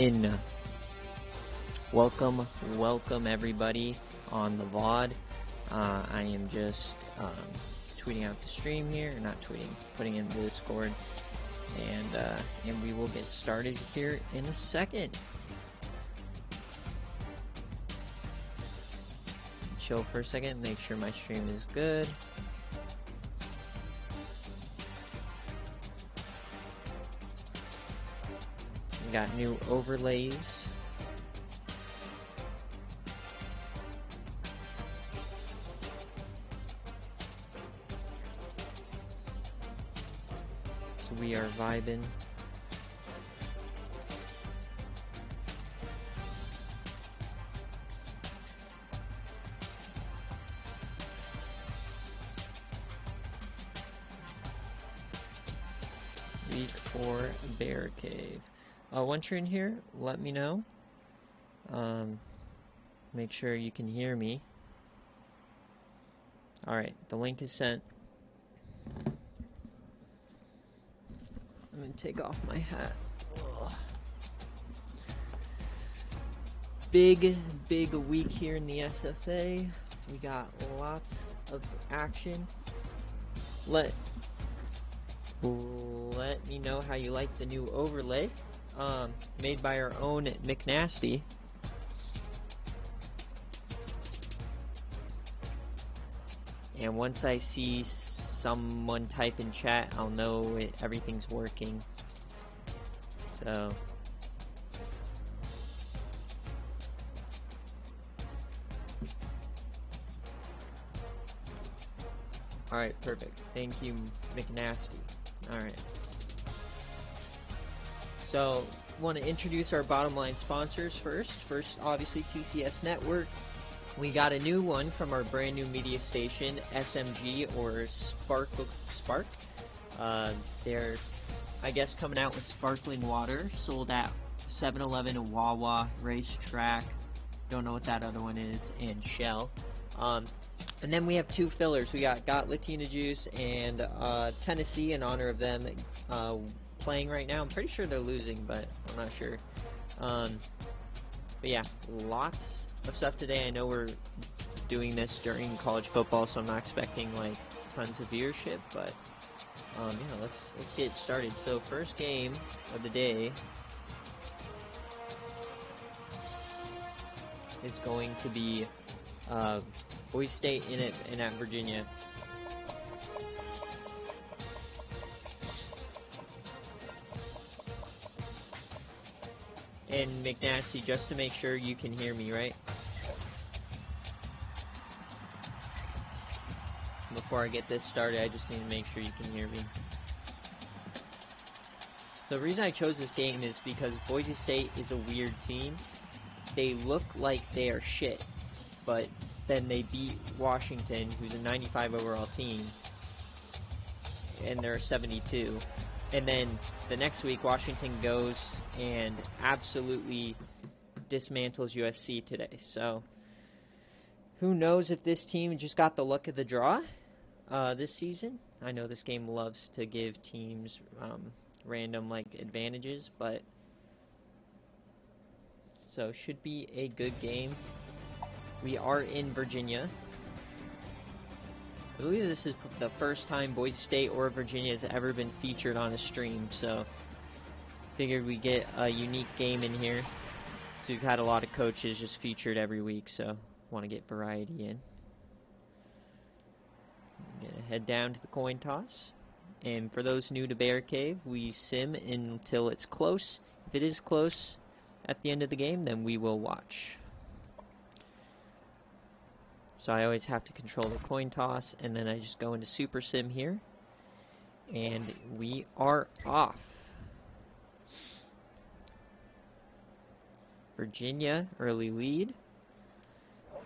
In welcome everybody on the VOD. I am just tweeting out the stream here, not tweeting, putting in the Discord, and we will get started here in a second. Chill for a second, make sure my stream is good. We got new overlays. So we are vibing. Week 4 BearCave. Once you're in here, let me know. Make sure you can hear me. Alright, the link is sent. I'm gonna take off my hat. Ugh. Big week here in the SFA. We got lots of action. Let me know how you like the new overlay. Made by our own Dynasty. And once I see someone type in chat, I'll know everything's working. So alright, perfect. Thank you, Dynasty. Alright. So, want to introduce our bottom line sponsors first. First, obviously, TCS Network. We got a new one from our brand new media station, SMG or Spark. They're, I guess, coming out with sparkling water, sold at 7-Eleven and Wawa, Racetrack. Don't know what that other one is, and Shell. And then we have two fillers. We got Latina Juice and Tennessee in honor of them. Playing right now. I'm pretty sure they're losing, but I'm not sure. But yeah, lots of stuff today. I know we're doing this during college football, so I'm not expecting like tons of viewership, but yeah, let's get started. So first game of the day is going to be Boise State in at Virginia. And McNasty, just to make sure you can hear me, right? Before I get this started, I just need to make sure you can hear me. So the reason I chose this game is because Boise State is a weird team. They look like they are shit, but then they beat Washington, who's a 95 overall team, and they're 72. And then the next week, Washington goes and absolutely dismantles USC today. So who knows if this team just got the luck of the draw this season. I know this game loves to give teams random like advantages, but so should be a good game. We are in Virginia. I believe this is the first time Boise State or Virginia has ever been featured on a stream, so figured we get a unique game in here. So we've had a lot of coaches just featured every week, so want to get variety in. I'm gonna head down to the coin toss, and for those new to BearCave, we sim until it's close. If it is close at the end of the game, then we will watch. So I always have to control the coin toss, and then I just go into Super Sim here, and we are off. Virginia, early lead.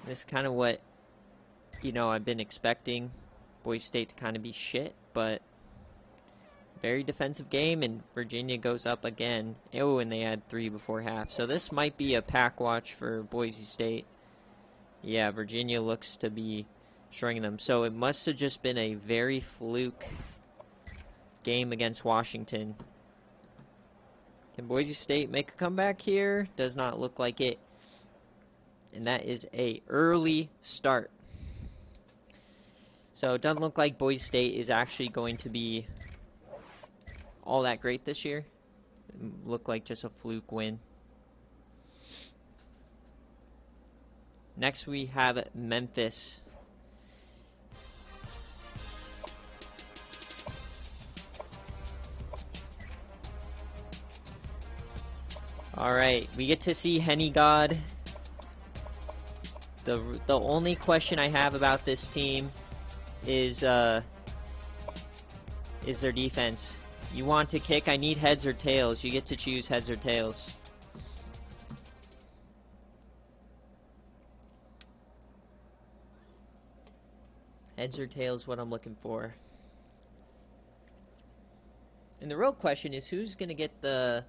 This is kind of what, I've been expecting Boise State to kind of be shit, but very defensive game, and Virginia goes up again. Oh, and they had 3 before half. So this might be a pack watch for Boise State. Yeah, Virginia looks to be destroying them. So it must have just been a very fluke game against Washington. Can Boise State make a comeback here? Does not look like it. And that is a early start. So it doesn't look like Boise State is actually going to be all that great this year. It looked like just a fluke win. Next we have Memphis. Alright, we get to see Henny God. The only question I have about this team is their defense. You want to kick? I need heads or tails. You get to choose heads or tails. Heads or tails, what I'm looking for. And the real question is, who's gonna get the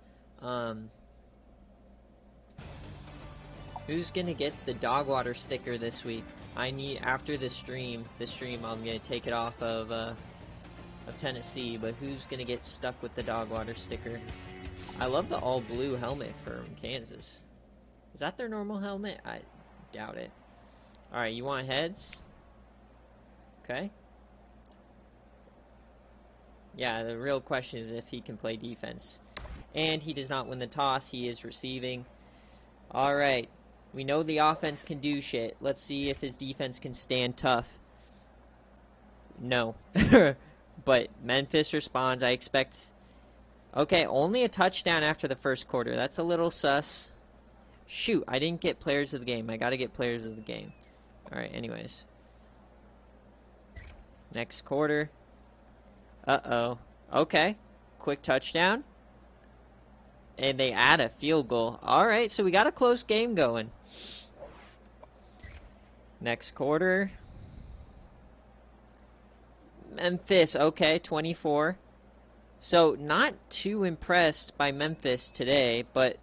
dog water sticker this week? I need, after the stream I'm gonna take it off of Tennessee, but who's gonna get stuck with the dog water sticker? I love the all blue helmet from Kansas. Is that their normal helmet? I doubt it. Alright, you want heads? Okay. Yeah, the real question is if he can play defense. And he does not win the toss. He is receiving. Alright. We know the offense can do shit. Let's see if his defense can stand tough. No. But Memphis responds. I expect... Okay, only a touchdown after the first quarter. That's a little sus. Shoot, I didn't get players of the game. I gotta get players of the game. Alright, anyways. Next quarter. Uh-oh. Okay. Quick touchdown. And they add a field goal. Alright, so we got a close game going. Next quarter. Memphis. Okay, 24. So, not too impressed by Memphis today, but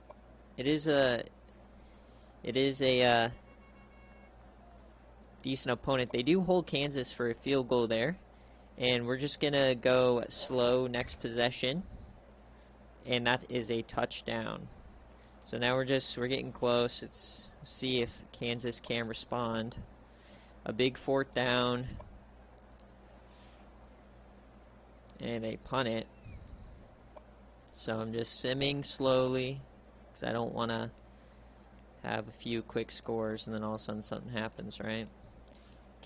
it is a decent opponent. They do hold Kansas for a field goal there. And we're just going to go slow next possession. And that is a touchdown. So now we're getting close. Let's see if Kansas can respond. A big fourth down. And they punt it. So I'm just simming slowly, because I don't want to have a few quick scores and then all of a sudden something happens, right?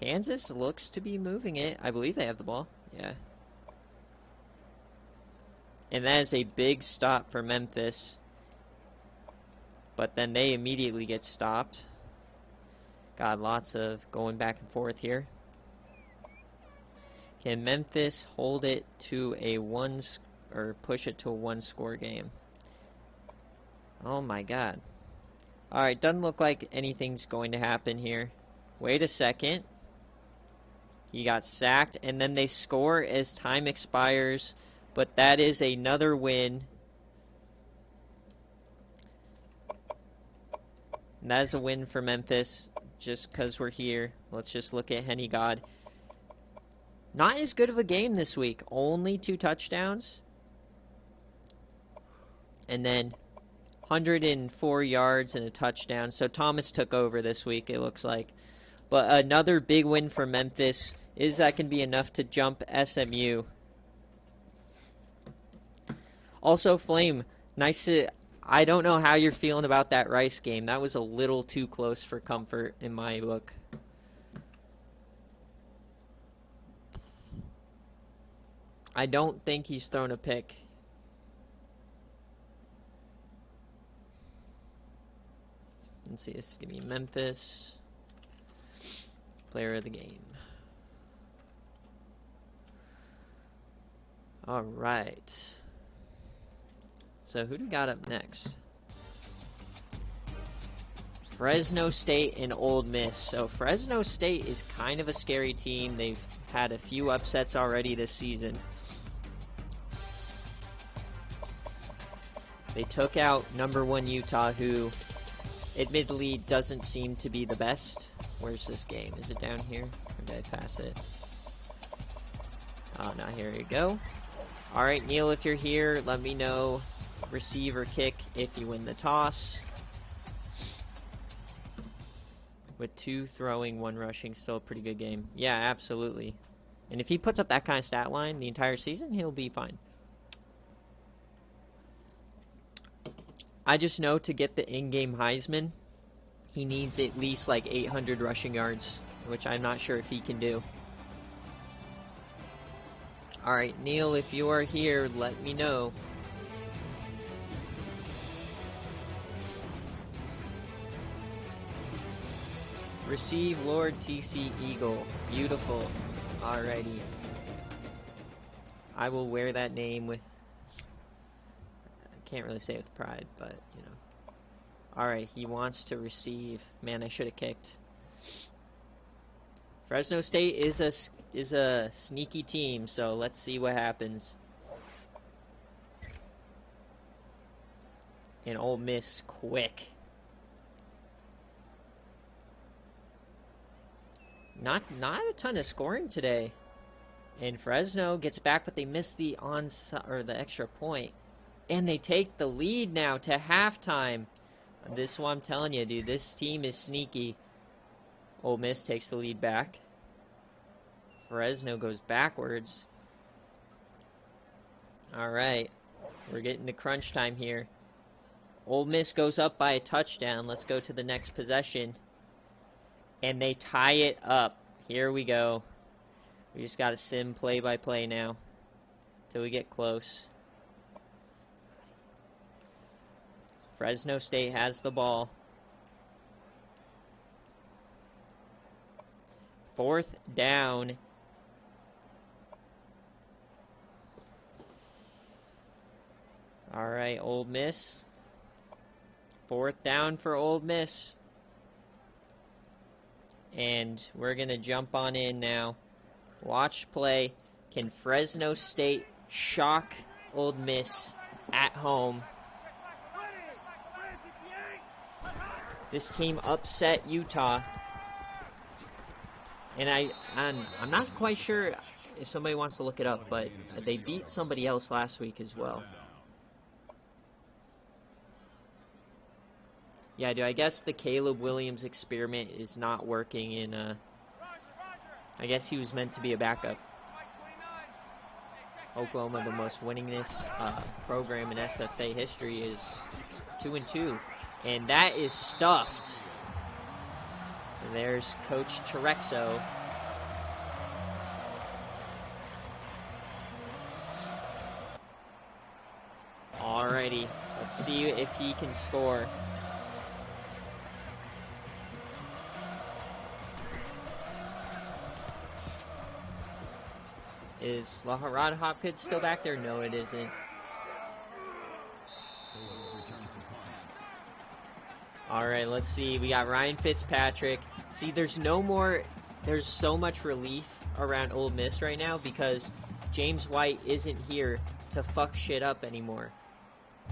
Kansas looks to be moving it. I believe they have the ball. Yeah. And that is a big stop for Memphis. But then they immediately get stopped. Got lots of going back and forth here. Can Memphis hold it to a push it to a one-score game? Oh my god. Alright, doesn't look like anything's going to happen here. Wait a second. He got sacked, and then they score as time expires. But that is another win. And that is a win for Memphis, just because we're here. Let's just look at Henny God. Not as good of a game this week. Only 2 touchdowns. And then 104 yards and a touchdown. So Thomas took over this week, it looks like. But another big win for Memphis. Is that going to be enough to jump SMU? Also, Flame, nice to... I don't know how you're feeling about that Rice game. That was a little too close for comfort in my book. I don't think he's thrown a pick. Let's see, this is going to be Memphis. Player of the game. All right. So who do we got up next? Fresno State and Ole Miss. So Fresno State is kind of a scary team. They've had a few upsets already this season. They took out #1 Utah, who admittedly doesn't seem to be the best. Where's this game? Is it down here? Or did I pass it? Oh, now here you go. Alright, Neil, if you're here, let me know receive or kick if you win the toss. With 2 throwing, 1 rushing, still a pretty good game. Yeah, absolutely. And if he puts up that kind of stat line the entire season, he'll be fine. I just know to get the in-game Heisman, he needs at least like 800 rushing yards, which I'm not sure if he can do. Alright, Neil, if you are here, let me know. Receive Lord TC Eagle. Beautiful. Alrighty. I will wear that name with... I can't really say it with pride, but, you know. Alright, he wants to receive. Man, I should have kicked. Fresno State is a sneaky team, so let's see what happens. And Ole Miss quick. Not a ton of scoring today. And Fresno gets back, but they miss the the extra point. And they take the lead now to halftime. This is what I'm telling you, dude. This team is sneaky. Ole Miss takes the lead back. Fresno goes backwards. Alright. We're getting to crunch time here. Ole Miss goes up by a touchdown. Let's go to the next possession. And they tie it up. Here we go. We just got to sim play-by-play now. Till we get close. Fresno State has the ball. 4th down. Alright, Ole Miss. 4th down for Ole Miss. And we're going to jump on in now. Watch play. Can Fresno State shock Ole Miss at home? This team upset Utah. And I'm not quite sure if somebody wants to look it up, but they beat somebody else last week as well. Yeah, dude, I guess the Caleb Williams experiment is not working in, I guess he was meant to be a backup. Oklahoma, the most winningest program in SFA history, is 2-2. And that is stuffed. And there's Coach Terexo. Alrighty, let's see if he can score. Is Rod Hopkins still back there? No, it isn't. Alright, let's see. We got Ryan Fitzpatrick. See, there's so much relief around Ole Miss right now because James White isn't here to fuck shit up anymore.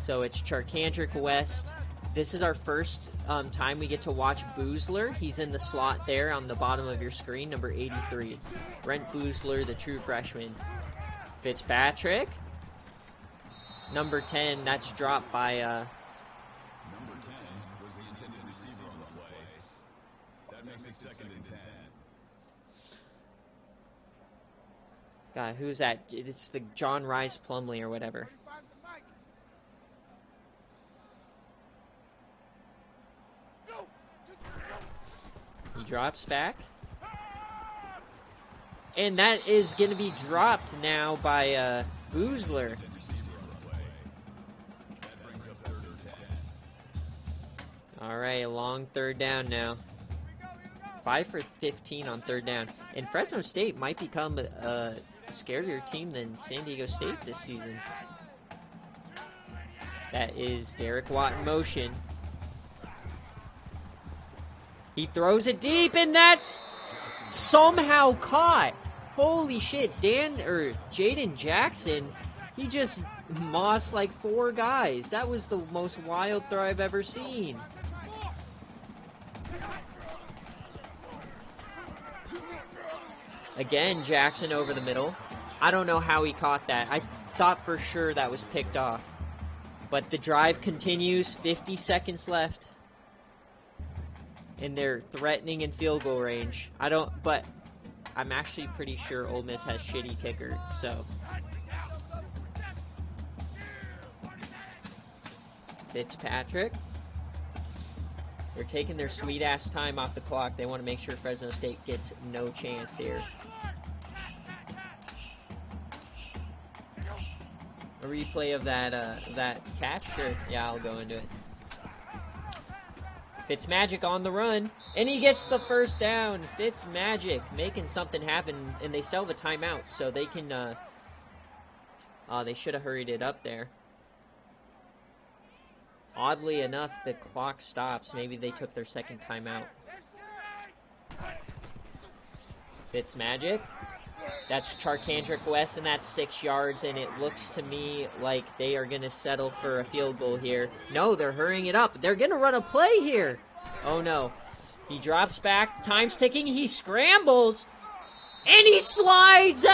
So it's Charkandrick West. This is our first time we get to watch Boozler. He's in the slot there on the bottom of your screen, number 83. Brent Boozler, the true freshman. Fitzpatrick. Number 10, that's dropped by... Number 10 was the intended receiver on the play. That makes it 2nd and 10. God, who's that? It's the John Rice Plumlee or whatever. He drops back. And that is going to be dropped now by Boozler. All right, a long 3rd down now. 5 for 15 on 3rd down. And Fresno State might become a scarier team than San Diego State this season. That is Derek Watt in motion. He throws it deep, and that's somehow caught. Holy shit, Jaden Jackson, he just mossed like 4 guys. That was the most wild throw I've ever seen. Again, Jackson over the middle. I don't know how he caught that. I thought for sure that was picked off. But the drive continues. 50 seconds left. And they're threatening in field goal range. But I'm actually pretty sure Ole Miss has shitty kicker, so. Fitzpatrick. They're taking their sweet-ass time off the clock. They want to make sure Fresno State gets no chance here. A replay of that catch? Sure. Yeah, I'll go into it. Fitzmagic on the run, and he gets the first down. Fitzmagic making something happen, and they still have a timeout, so they can, they should have hurried it up there. Oddly enough, the clock stops. Maybe they took their second timeout. Fitzmagic. That's Charkandrick West, and that's 6 yards, and it looks to me like they are going to settle for a field goal here. No, they're hurrying it up. They're going to run a play here. Oh, no. He drops back. Time's ticking. He scrambles, and he slides.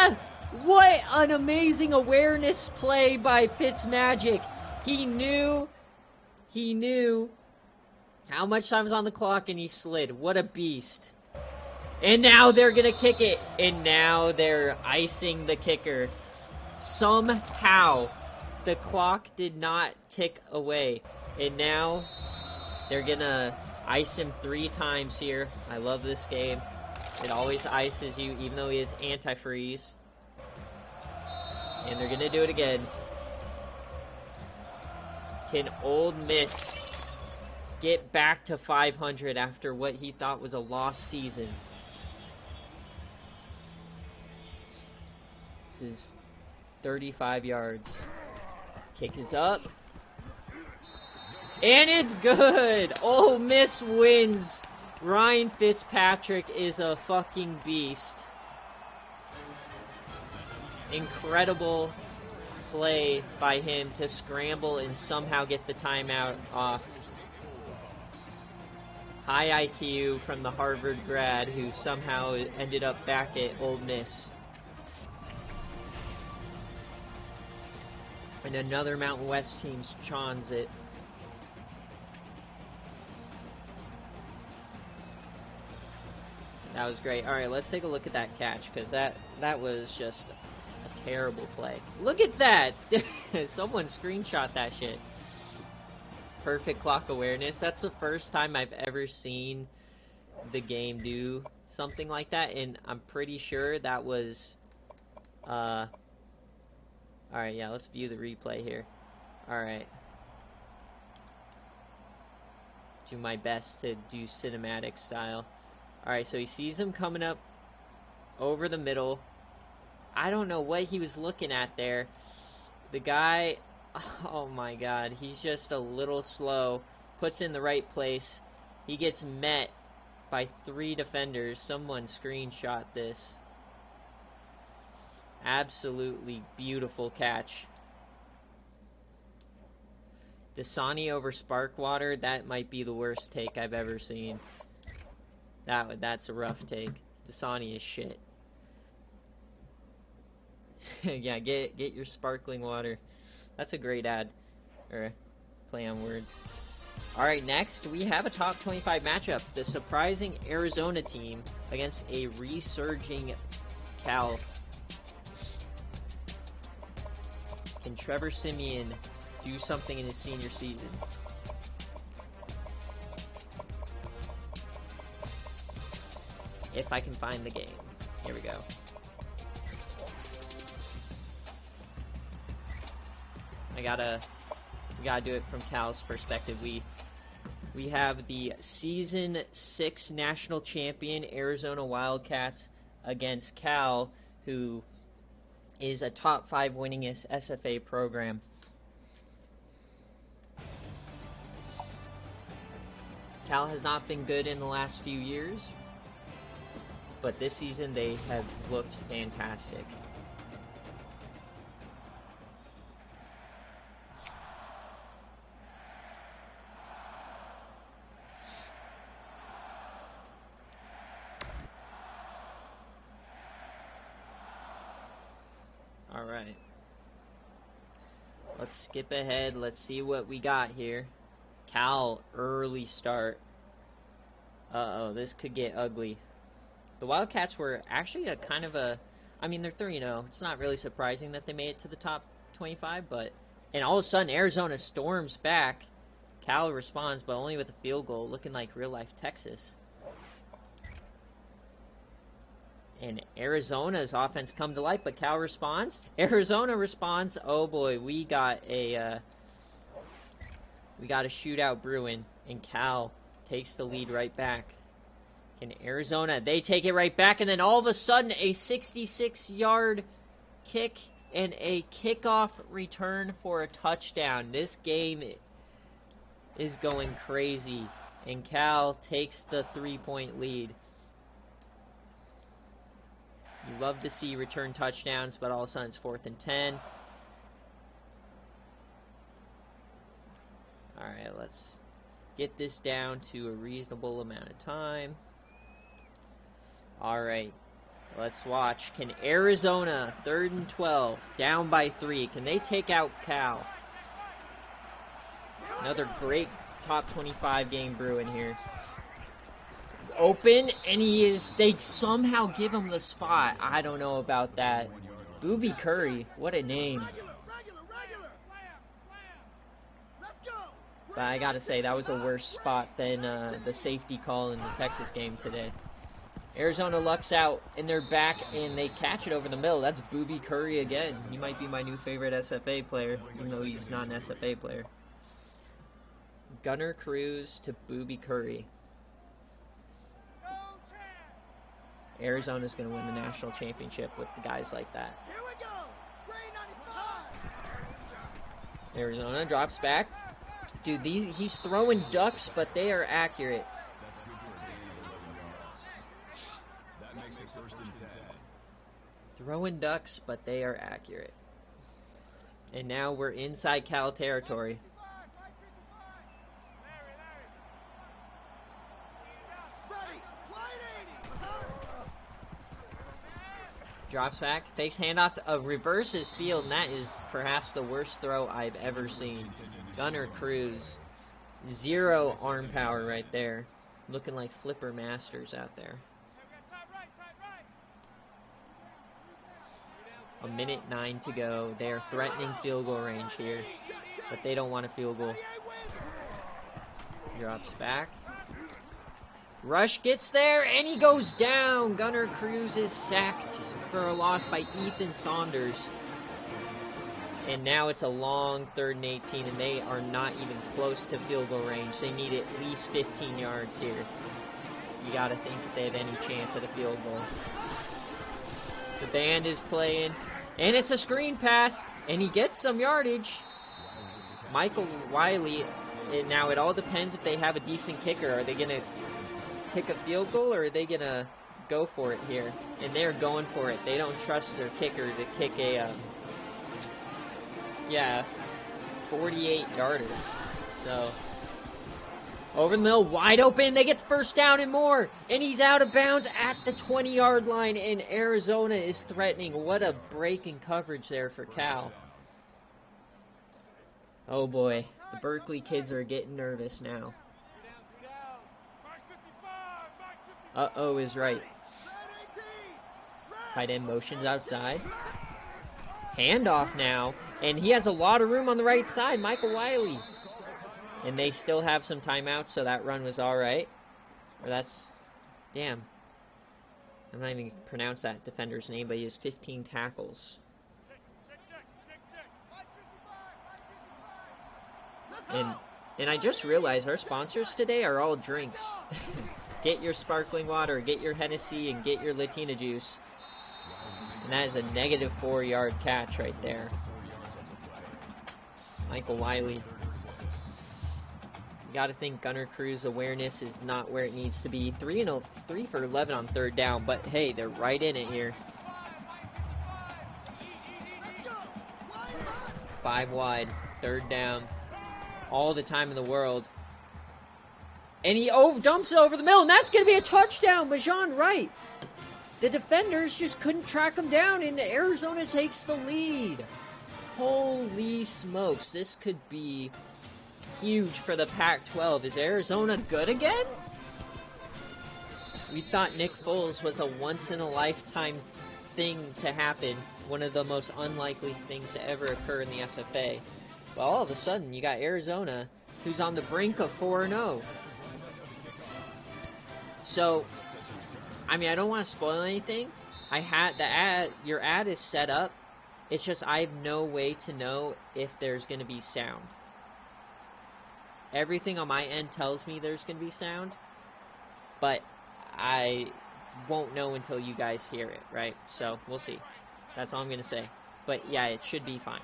What an amazing awareness play by Fitzmagic. He knew how much time was on the clock, and he slid. What a beast. And now they're going to kick it. And now they're icing the kicker. Somehow, the clock did not tick away. And now, they're going to ice him 3 times here. I love this game. It always ices you, even though he is antifreeze. And they're going to do it again. Can Ole Miss get back to 500 after what he thought was a lost season? This is 35 yards. Kick is up. And it's good! Ole Miss wins. Ryan Fitzpatrick is a fucking beast. Incredible play by him to scramble and somehow get the timeout off. High IQ from the Harvard grad who somehow ended up back at Ole Miss. And another Mountain West team chawns it. That was great. All right, let's take a look at that catch, because that was just a terrible play. Look at that! Someone screenshot that shit. Perfect clock awareness. That's the first time I've ever seen the game do something like that, and I'm pretty sure that was... Alright, yeah, let's view the replay here. Alright. Do my best to do cinematic style. Alright, so he sees him coming up over the middle. I don't know what he was looking at there. The guy, oh my god, he's just a little slow. Puts in the right place. He gets met by 3 defenders. Someone screenshot this. Absolutely beautiful catch. Dasani over Sparkwater, that might be the worst take I've ever seen. That's a rough take. Dasani is shit. Yeah, get your sparkling water. That's a great ad. Or play on words. Alright, next we have a top 25 matchup. The surprising Arizona team against a resurging Cal. Can Trevor Siemian do something in his senior season? If I can find the game. Here we go. We gotta do it from Cal's perspective. We have the Season 6 national champion Arizona Wildcats against Cal, who is a top 5 winningest SFA program. Cal has not been good in the last few years, but this season they have looked fantastic. Let's skip ahead. Let's see what we got here. Cal, early start. Uh-oh, this could get ugly. The Wildcats were actually a kind of a... I mean, they're 3-0. It's not really surprising that they made it to the top 25, but... And all of a sudden, Arizona storms back. Cal responds, but only with a field goal, looking like real-life Texas. And Arizona's offense come to life, but Cal responds. Arizona responds. Oh boy, we got a shootout brewing, and Cal takes the lead right back. And Arizona, they take it right back, and then all of a sudden, a 66-yard kick and a kickoff return for a touchdown. This game is going crazy, and Cal takes the 3-point lead. You love to see return touchdowns, but all of a sudden it's 4th and 10. All right, let's get this down to a reasonable amount of time. All right, let's watch. Can Arizona, 3rd and 12, down by 3, can they take out Cal? Another great top 25 game brewing here. Open, and they somehow give him the spot. I don't know about that. Booby Curry, what a name. But I gotta say, that was a worse spot than the safety call in the Texas game today. Arizona lucks out, and they're back, and they catch it over the middle. That's Booby Curry again. He might be my new favorite SFA player, even though he's not an SFA player. Gunnar Cruz to Booby Curry. Arizona's going to win the national championship with the guys like that. Here we go. Arizona drops back. Dude, he's throwing ducks, but they are accurate. That makes it 1st and 10. Throwing ducks, but they are accurate. And now we're inside Cal territory. Drops back, fakes handoff, reverses field, and that is perhaps the worst throw I've ever seen. Gunnar Cruz, 0 arm power right there. Looking like Flipper Masters out there. 1:09 to go. They are threatening field goal range here, but they don't want a field goal. Drops back. Rush gets there, and he goes down. Gunnar Cruz is sacked for a loss by Ethan Saunders. And now it's a long 3rd and 18, and they are not even close to field goal range. They need at least 15 yards here. You got to think that they have any chance at a field goal. The band is playing, and it's a screen pass, and he gets some yardage. Michael Wiley, now it all depends if they have a decent kicker. Are they going to kick a field goal, or are they going to go for it here? And they're going for it. They don't trust their kicker to kick a 48-yarder. So, over the middle, wide open. They get the 1st down and more. And he's out of bounds at the 20-yard line, and Arizona is threatening. What a break in coverage there for Cal. Oh boy, the Berkeley kids are getting nervous now. Uh-oh is right. Tight end motions outside. Handoff now. And he has a lot of room on the right side, Michael Wiley. And they still have some timeouts, so that run was all right. Or that's... Damn. I'm not even going to pronounce that defender's name, but he has 15 tackles. And I just realized our sponsors today are all drinks. Get your sparkling water, get your Hennessy, and get your Latina juice. And that is a negative 4-yard catch right there. Michael Wiley. You got to think Gunnar Cruz awareness is not where it needs to be. 3 for 11 on 3rd down, but hey, they're right in it here. 5 wide, 3rd down. All the time in the world. And he dumps it over the middle, and that's going to be a touchdown. Majan Wright. The defenders just couldn't track him down, and Arizona takes the lead. Holy smokes, this could be huge for the Pac-12. Is Arizona good again? We thought Nick Foles was a once-in-a-lifetime thing to happen, one of the most unlikely things to ever occur in the SFA. Well, all of a sudden, you got Arizona, who's on the brink of 4-0. So, I mean, I don't want to spoil anything. Your ad is set up. It's just I have no way to know if there's going to be sound. Everything on my end tells me there's going to be sound, but I won't know until you guys hear it, right? So, we'll see. That's all I'm going to say. But, yeah, it should be fine.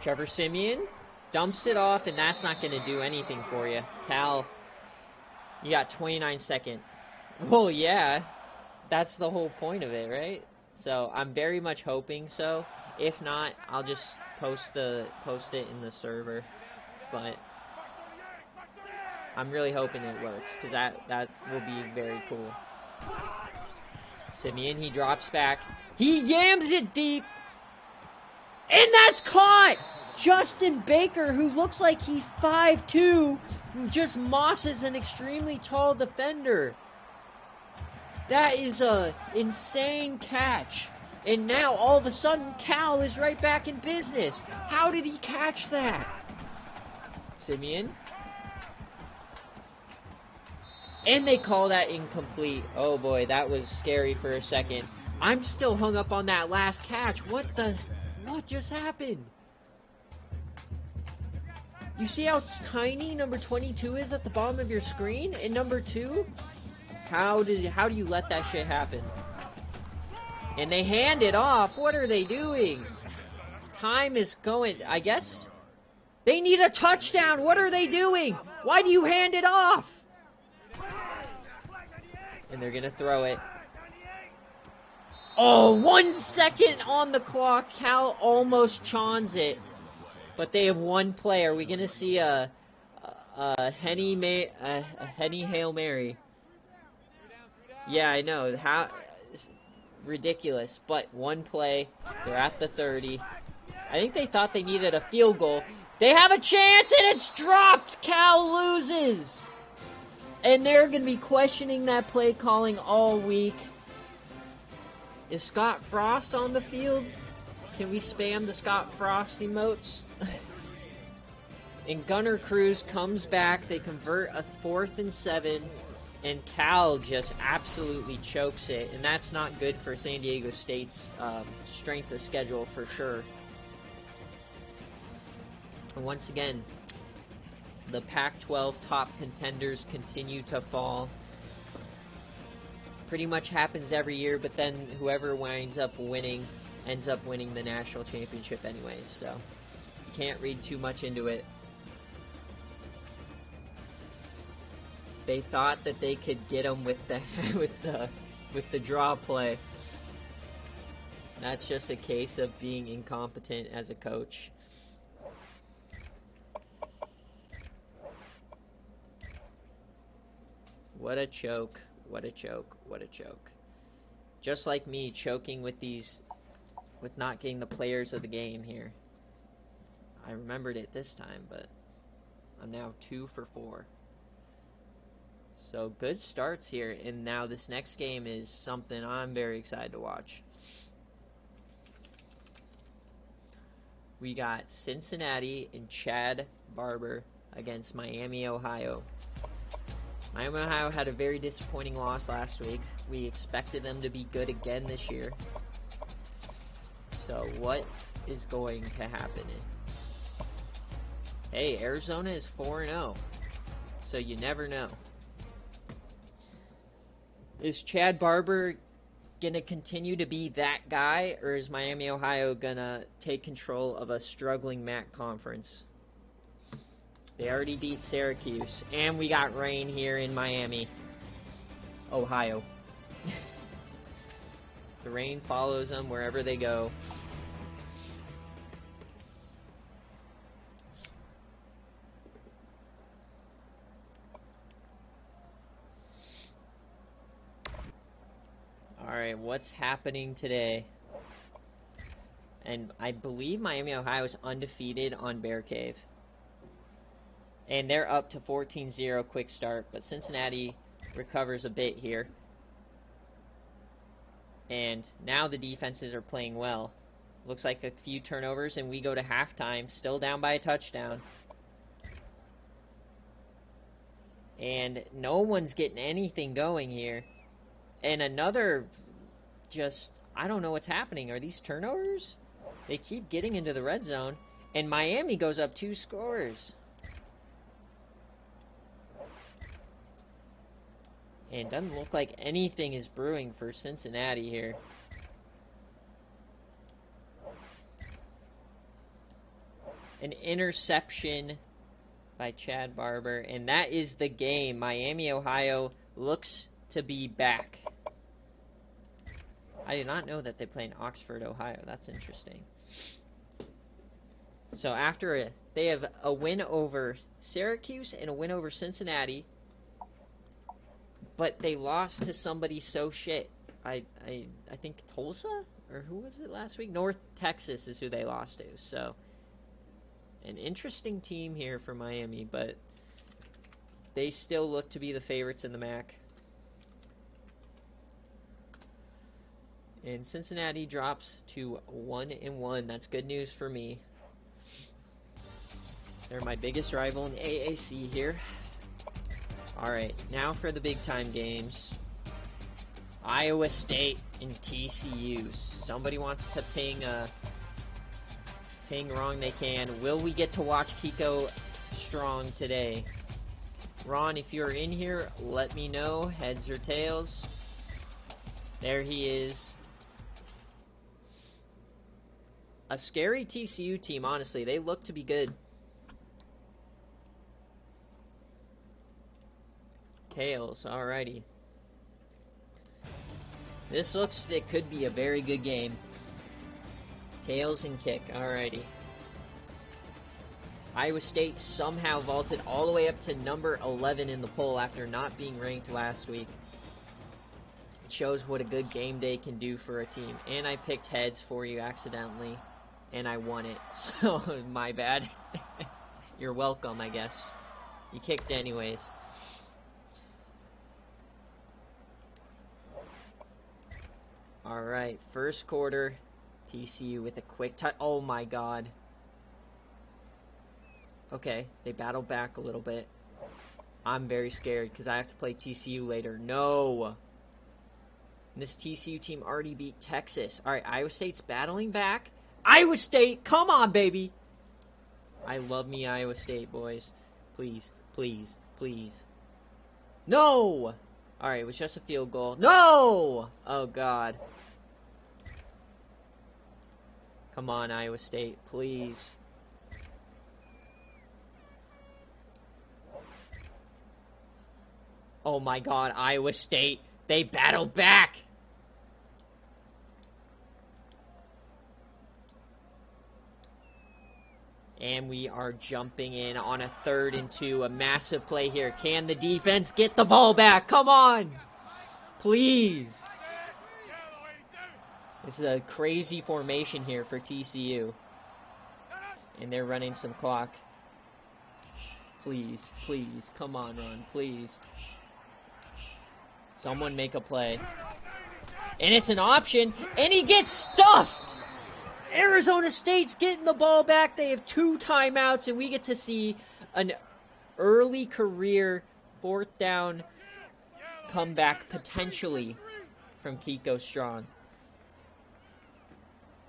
Trevor Siemian dumps it off, and that's not going to do anything for you. Cal, you got 29 seconds. Well, yeah, that's the whole point of it, right? So I'm very much hoping so. If not, I'll just post it in the server. But I'm really hoping it works, because that will be very cool. Simeon, he drops back. He yams it deep. And that's caught! Justin Baker, who looks like he's 5'2", just mosses an extremely tall defender. That is a insane catch. And now, all of a sudden, Cal is right back in business. How did he catch that? Simeon. And they call that incomplete. Oh boy, that was scary for a second. I'm still hung up on that last catch. What just happened? You see how tiny number 22 is at the bottom of your screen? And number 2? How do you let that shit happen? And they hand it off. What are they doing? Time is going. I guess they need a touchdown. What are they doing? Why do you hand it off? And they're going to throw it. Oh, 1 second on the clock. Cal almost chawns it. But they have one play. Are we going to see a Henny Hail Mary? Yeah, I know. How ridiculous. But one play. They're at the 30. I think they thought they needed a field goal. They have a chance, and it's dropped. Cal loses. And they're going to be questioning that play calling all week. Is Scott Frost on the field? Can we spam the Scott Frost emotes? And Gunnar Cruz comes back. They convert a 4th and 7. And Cal just absolutely chokes it. And that's not good for San Diego State's strength of schedule for sure. And once again, the Pac-12 top contenders continue to fall. Pretty much happens every year, but then whoever ends up winning the national championship anyways. So you can't read too much into it. They thought that they could get them with the draw play. That's just a case of being incompetent as a coach. What a choke. What a choke. What a choke. Just like me choking with not getting the players of the game here. I remembered it this time, but I'm now 2 for 4. So good starts here, and now this next game is something I'm very excited to watch. We got Cincinnati and Chad Barber against Miami, Ohio. Miami, Ohio had a very disappointing loss last week. We expected them to be good again this year. So what is going to happen? Hey, Arizona is 4-0. So you never know. Is Chad Barber going to continue to be that guy, or is Miami, Ohio going to take control of a struggling MAC conference? They already beat Syracuse, and we got rain here in Miami, Ohio. The rain follows them wherever they go. Alright, what's happening today. And I believe Miami, Ohio is undefeated on BearCave. And they're up to 14-0 quick start. But Cincinnati recovers a bit here. And now the defenses are playing well. Looks like a few turnovers, and we go to halftime, still down by a touchdown. And no one's getting anything going here. And another, I don't know what's happening. Are these turnovers? They keep getting into the red zone. And Miami goes up 2 scores. And doesn't look like anything is brewing for Cincinnati here. An interception by Chad Barber. And that is the game. Miami, Ohio looks to be back. I did not know that they play in Oxford, Ohio. That's interesting. So after they have a win over Syracuse and a win over Cincinnati. But they lost to somebody so shit. I think Tulsa? Or who was it last week? North Texas is who they lost to. So an interesting team here for Miami, but they still look to be the favorites in the MAC. And Cincinnati drops to 1-1. That's good news for me. They're my biggest rival in AAC here. Alright, now for the big time games. Iowa State and TCU. Somebody wants to ping wrong, they can. Will we get to watch Kiko Strong today? Ron, if you're in here, let me know. Heads or tails. There he is. A scary TCU team, honestly. They look to be good. Tails, alrighty. This looks, it could be a very good game. Tails and kick, alrighty. Iowa State somehow vaulted all the way up to number 11 in the poll after not being ranked last week. It shows what a good game day can do for a team. And I picked heads for you accidentally, and I won it, so my bad. You're welcome, I guess. You kicked anyways. Alright, first quarter, TCU with a quick touch. Oh my god. Okay, they battled back a little bit. I'm very scared because I have to play TCU later. No! This TCU team already beat Texas. Alright, Iowa State's battling back. Iowa State! Come on, baby! I love me Iowa State, boys. Please, please, please. No! Alright, it was just a field goal. No! Oh, God. Come on, Iowa State, please. Oh, my God, Iowa State. They battled back! And we are jumping in on a 3rd and 2. A massive play here. Can the defense get the ball back? Come on! Please! This is a crazy formation here for TCU. And they're running some clock. Please, please. Come on, Ron. Please. Someone make a play. And it's an option. And he gets stuffed! Arizona State's getting the ball back. They have 2 timeouts, and we get to see an early career 4th down comeback potentially from Kiko Strong.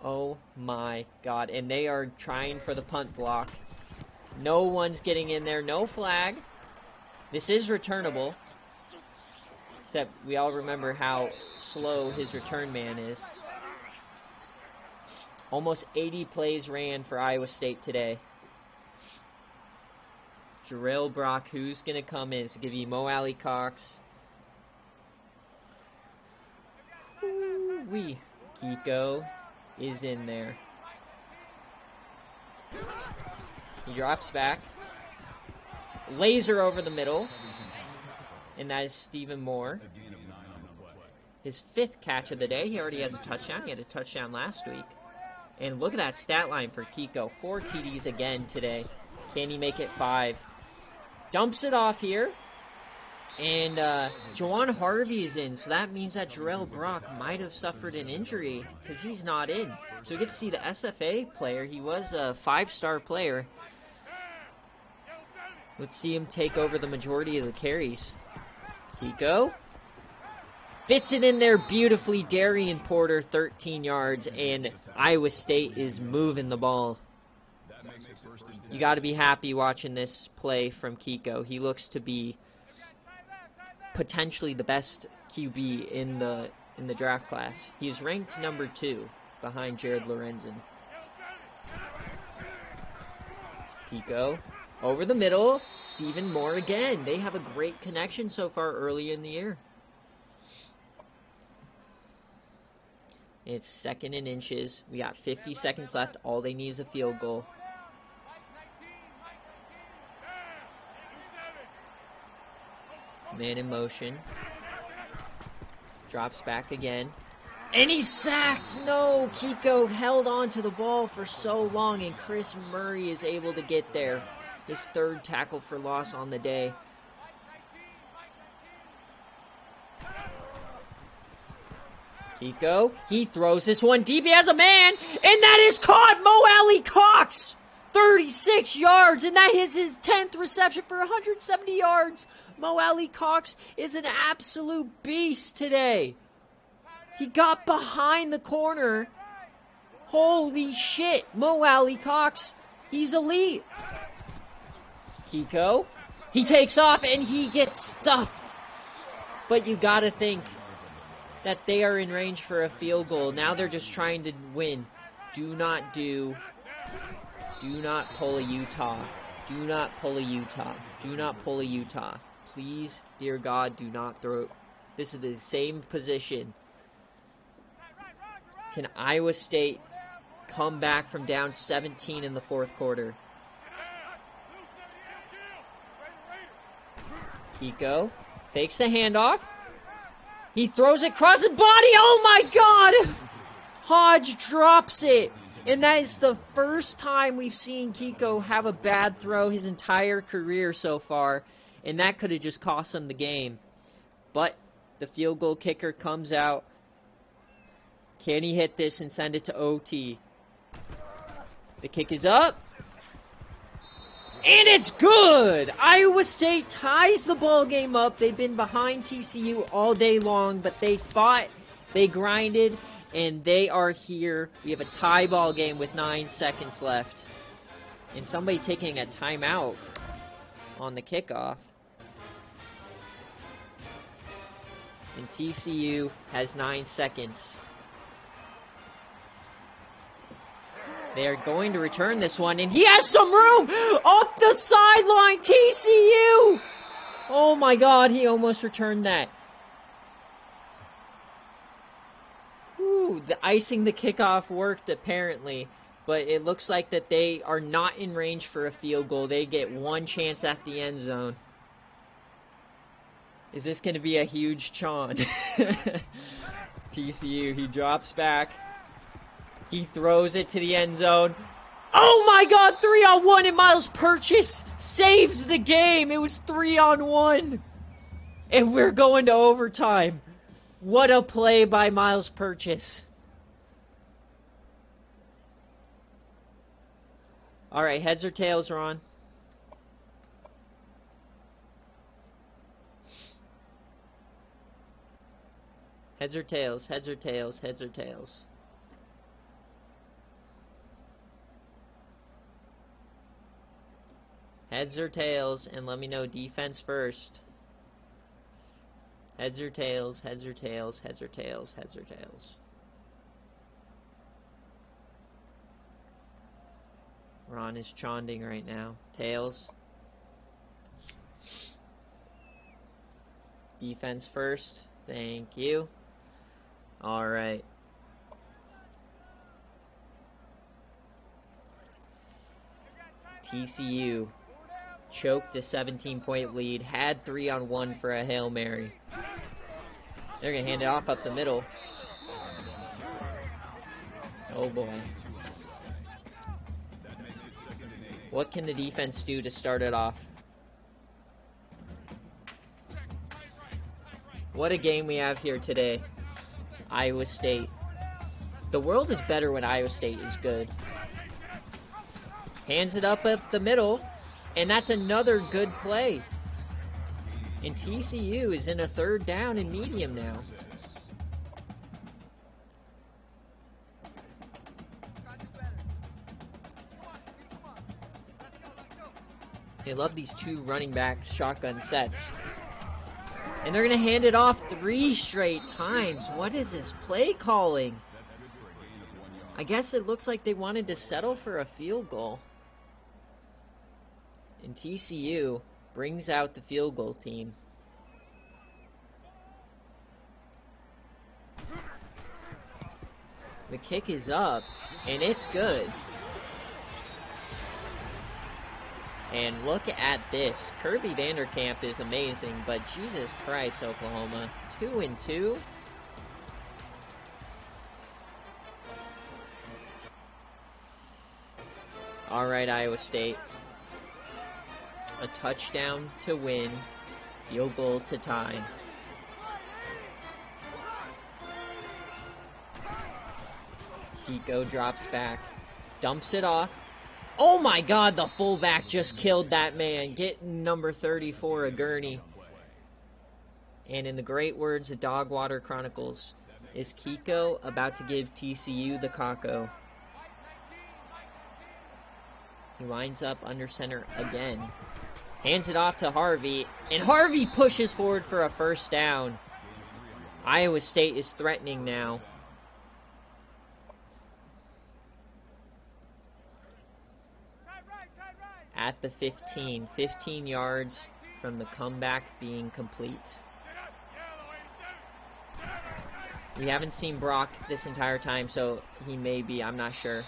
Oh my god. And they are trying for the punt block. No one's getting in there. No flag. This is returnable. Except we all remember how slow his return man is. Almost 80 plays ran for Iowa State today. Jarrell Brock, who's going to come in? It's going to be Mo Alley Cox. Ooh-wee. Kiko is in there. He drops back. Laser over the middle. And that is Stephen Moore. his 5th catch of the day. He already has a touchdown. He had a touchdown last week. And look at that stat line for Kiko. 4 TDs again today. Can he make it 5? Dumps it off here. And Juwan Harvey is in, so that means that Jarrell Brock might have suffered an injury because he's not in. So we get to see the SFA player. He was a 5-star player. Let's see him take over the majority of the carries. Kiko fits it in there beautifully. Darian Porter, 13 yards, and Iowa State is moving the ball. You got to be happy watching this play from Kiko. He looks to be potentially the best QB in the draft class. He's ranked number 2 behind Jared Lorenzen. Kiko over the middle. Stephen Moore again. They have a great connection so far early in the year. It's 2nd and inches. We got 50 seconds left. All they need is a field goal. Man in motion. Drops back again. And he's sacked! No! Kiko held on to the ball for so long, and Chris Murray is able to get there. His 3rd tackle for loss on the day. Kiko, he throws this one deep. He has a man, and that is caught! Mo Alley Cox! 36 yards, and that is his 10th reception for 170 yards. Mo Alley Cox is an absolute beast today. He got behind the corner. Holy shit. Mo Alley Cox, he's elite. Kiko, he takes off and he gets stuffed. But you gotta think that they are in range for a field goal. Now they're just trying to win. Do not pull a Utah. Do not pull a Utah. Do not pull a Utah. Please, dear God, do not throw. This is the same position. Can Iowa State come back from down 17 in the 4th quarter? Kiko fakes the handoff. He throws it across his body. Oh my God! Hodge drops it. And that is the first time we've seen Kiko have a bad throw his entire career so far. And that could have just cost him the game. But the field goal kicker comes out. Can he hit this and send it to OT? The kick is up. And it's good! Iowa State ties the ball game up. They've been behind TCU all day long, but they fought, they grinded, and they are here. We have a tie ball game with 9 seconds left. And somebody taking a timeout on the kickoff. And TCU has 9 seconds. They are going to return this one, and he has some room up the sideline. TCU! Oh my God, he almost returned that. Whew, the icing the kickoff worked apparently, but it looks like that they are not in range for a field goal. They get one chance at the end zone. Is this going to be a huge chant? TCU, he drops back. He throws it to the end zone. Oh my God, 3-on-1, and Miles Purchase saves the game. It was 3-on-1. And we're going to overtime. What a play by Miles Purchase. All right, heads or tails, Ron? Heads or tails, heads or tails, heads or tails. Heads or tails, and let me know defense first. Heads or tails, heads or tails, heads or tails, heads or tails. Ron is chonding right now. Tails. Defense first. Thank you. All right. TCU choked a 17-point lead, had 3-on-1 for a Hail Mary. They're going to hand it off up the middle. Oh boy. What can the defense do to start it off? What a game we have here today. Iowa State. The world is better when Iowa State is good. Hands it up the middle, and that's another good play. And TCU is in a 3rd down and medium now. They love these 2 running back shotgun sets. And they're going to hand it off 3 straight times. What is this play calling? I guess it looks like they wanted to settle for a field goal. And TCU brings out the field goal team. The kick is up, and it's good. And look at this. Kirby Vanderkamp is amazing, but Jesus Christ, Oklahoma. 2-2. All right, Iowa State. A touchdown to win. Field goal to tie. Kiko drops back. Dumps it off. Oh my God, the fullback just killed that man. Getting number 34, a gurney. And in the great words of Dogwater Chronicles, is Kiko about to give TCU the Kako? He lines up under center again. Hands it off to Harvey. And Harvey pushes forward for a 1st down. Iowa State is threatening now. At the 15. 15 yards from the comeback being complete. We haven't seen Brock this entire time, so he may be, I'm not sure.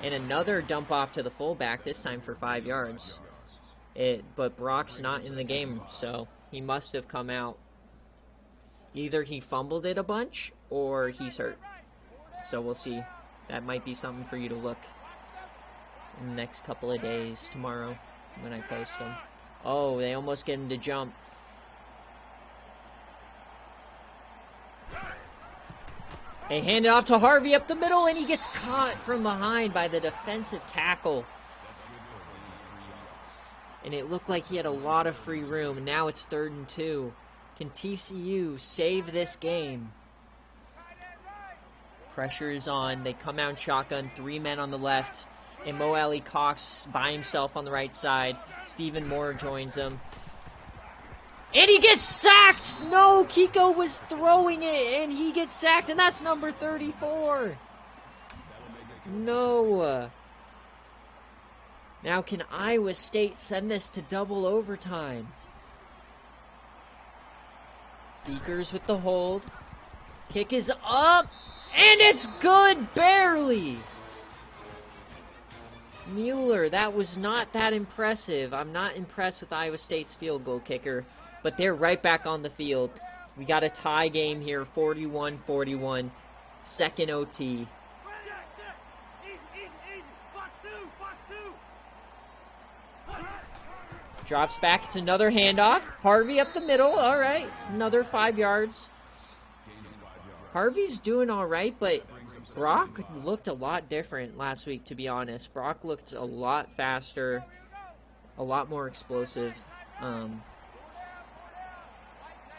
And another dump off to the fullback, this time for 5 yards. But Brock's not in the game, so he must have come out. Either he fumbled it a bunch, or he's hurt. So we'll see. That might be something for you to look in the next couple of days, tomorrow, when I post them. Oh, they almost get him to jump. They hand it off to Harvey up the middle, and he gets caught from behind by the defensive tackle. And it looked like he had a lot of free room. And now it's 3rd and 2. Can TCU save this game? Pressure is on. They come out in shotgun. 3 men on the left. And Mo Alley Cox by himself on the right side. Stephen Moore joins him. And he gets sacked! No, Kiko was throwing it, and he gets sacked, and that's number 34. No. Now can Iowa State send this to double overtime? Deekers with the hold. Kick is up, and it's good, barely. Mueller, that was not that impressive. I'm not impressed with Iowa State's field goal kicker. But they're right back on the field. We got a tie game here, 41-41. 2nd OT. Drops back. It's another handoff. Harvey up the middle. All right. Another 5 yards. Harvey's doing all right, but Brock looked a lot different last week, to be honest. Brock looked a lot faster, a lot more explosive.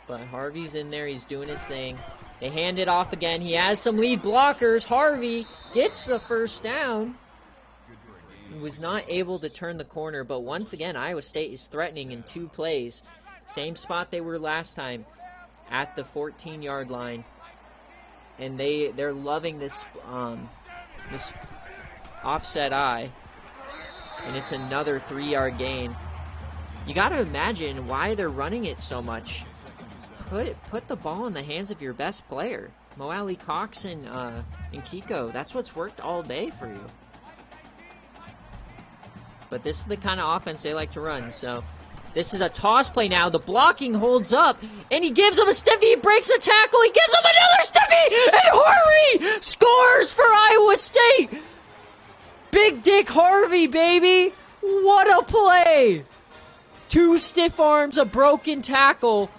But Harvey's in there. He's doing his thing. They hand it off again. He has some lead blockers. Harvey gets the 1st down. He was not able to turn the corner. But once again, Iowa State is threatening in 2 plays. Same spot they were last time. At the 14-yard line. And they're loving this this offset eye. And it's another 3-yard gain. You got to imagine why they're running it so much. Put the ball in the hands of your best player. Mo Alley Cox and Kiko. That's what's worked all day for you. But this is the kind of offense they like to run. So This is a toss play now. The blocking holds up, and he gives him a stiffy. He breaks a tackle. He gives him another stiffy, and Harvey scores for Iowa State. Big Dick Harvey, baby. What a play. 2 stiff arms, a broken tackle.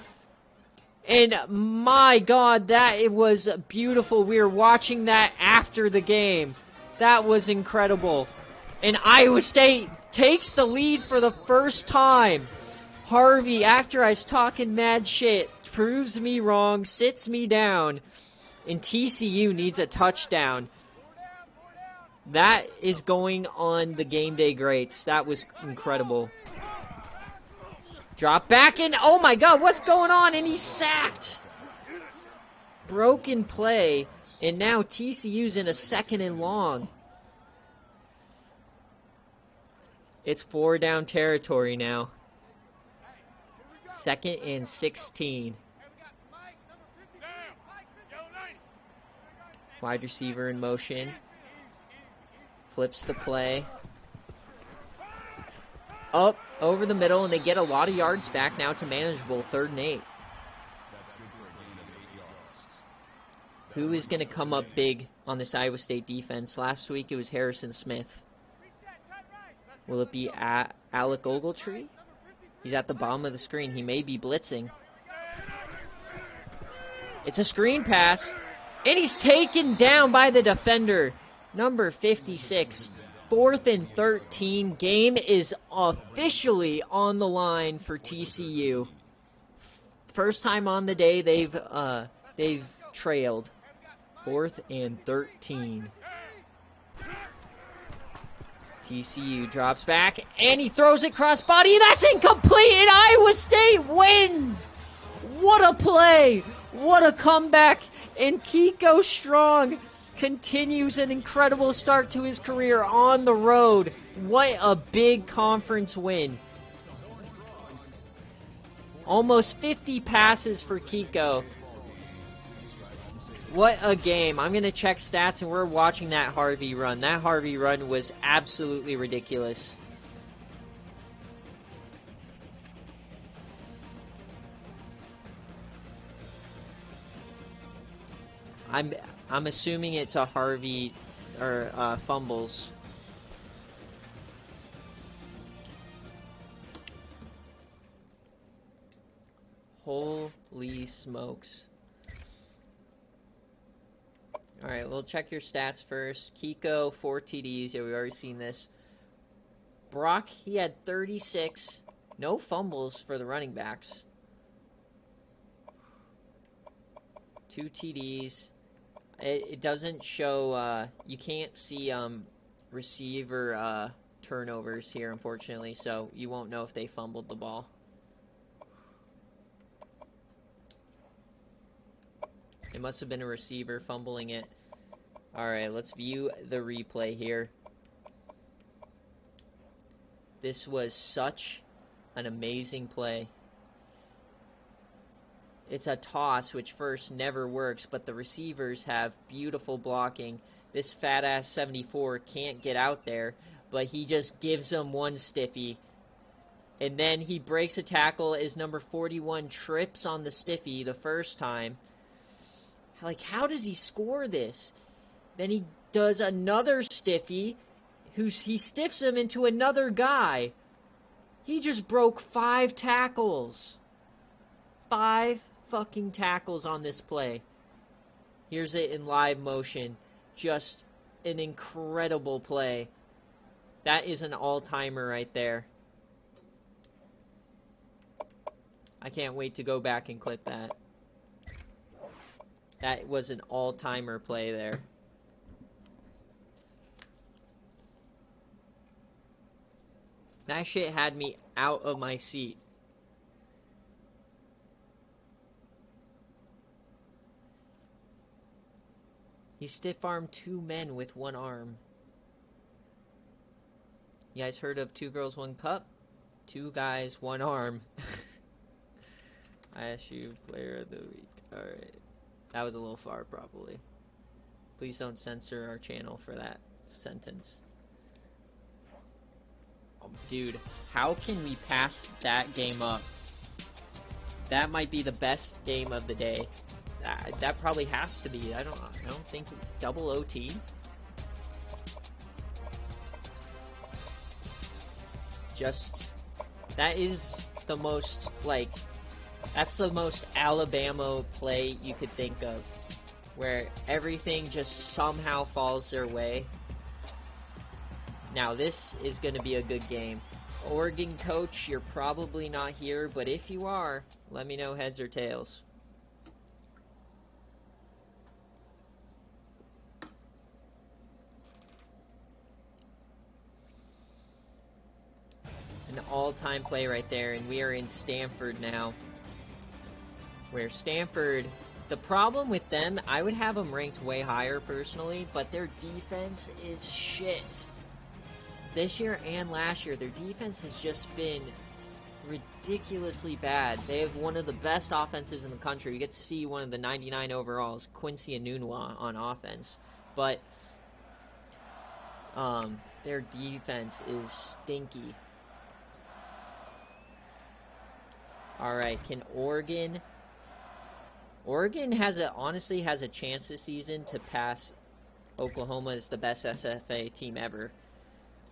And my God, it was beautiful. We were watching that after the game. That was incredible. And Iowa State takes the lead for the first time. Harvey, after I was talking mad shit, proves me wrong, sits me down, and TCU needs a touchdown. That is going on the Game Day Greats. That was incredible. Drop back in. Oh my God, what's going on? And he's sacked. Broken play. And now TCU's in a 2nd and long. It's 4 down territory now. 2nd and 16. Wide receiver in motion. Flips the play. Up over the middle, and they get a lot of yards back. Now it's a manageable 3rd and 8. Who is going to come up big on this Iowa State defense? Last week it was Harrison Smith. Will it be Alec Ogletree? He's at the bottom of the screen. He may be blitzing. It's a screen pass, and he's taken down by the defender. Number 56. 4th and 13. Game is officially on the line for TCU. First time on the day they've trailed. 4th and 13. TCU drops back, and he throws it cross-body. That's incomplete, and Iowa State wins! What a play! What a comeback! And Kiko Strong continues an incredible start to his career on the road. What a big conference win. Almost 50 passes for Kiko. What a game. I'm going to check stats, and we're watching that Harvey run. That Harvey run was absolutely ridiculous. I'm assuming it's a Harvey or fumbles. Holy smokes. All right, we'll check your stats first. Kiko, 4 TDs. Yeah, we've already seen this. Brock, he had 36. No fumbles for the running backs. 2 TDs. It doesn't show, you can't see receiver turnovers here, unfortunately, so you won't know if they fumbled the ball. It must have been a receiver fumbling it. All right, let's view the replay here. This was such an amazing play. It's a toss, which first never works, but the receivers have beautiful blocking. This fat-ass 74 can't get out there, but he just gives him one stiffy. And then he breaks a tackle as number 41 trips on the stiffy the first time. Like, how does he score this? Then he does another stiffy, he stiffs him into another guy. He just broke 5 tackles. 5 fucking tackles on this play. Here's it in live motion. Just an incredible play. That is an all-timer right there. I can't wait to go back and clip that. That was an all-timer play there. That shit had me out of my seat. He stiff-armed 2 men with 1 arm. You guys heard of 2 girls, 1 cup? 2 guys, 1 arm. ISU player of the week. Alright. That was a little far, probably. Please don't censor our channel for that sentence. Dude, how can we pass that game up? That might be the best game of the day. That probably has to be. I don't think double OT. Just, that is the most, like, that's the most Alabama play you could think of, where everything just somehow falls their way. Now, this is going to be a good game. Oregon coach, you're probably not here, but if you are, let me know heads or tails. An all-time play right there, and we are in Stanford now. Where Stanford, the problem with them, I would have them ranked way higher personally, but their defense is shit. This year and last year, their defense has just been ridiculously bad. They have one of the best offenses in the country. You get to see one of the 99 overalls, Quincy Enunwa, on offense. But their defense is stinky. Alright, can Oregon... Oregon honestly has a chance this season to pass Oklahoma as the best SFA team ever.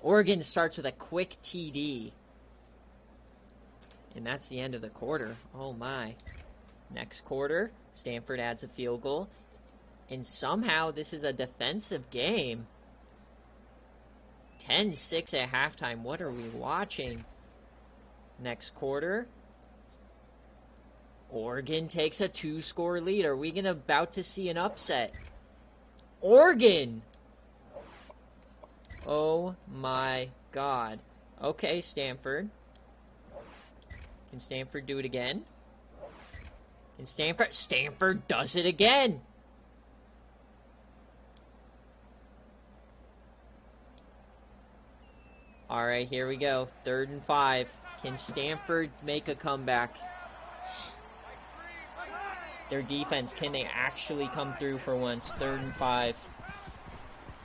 Oregon starts with a quick TD. And that's the end of the quarter. Oh my. Next quarter, Stanford adds a field goal. And somehow this is a defensive game. 10-6 at halftime. What are we watching? Next quarter, Oregon takes a 2-score lead. Are we about to see an upset? Oregon! Oh my god. Okay, Stanford. Can Stanford do it again? Can Stanford? Stanford does it again! Alright, here we go. 3rd and 5. Can Stanford make a comeback? Their defense, can they actually come through for once? 3rd and 5.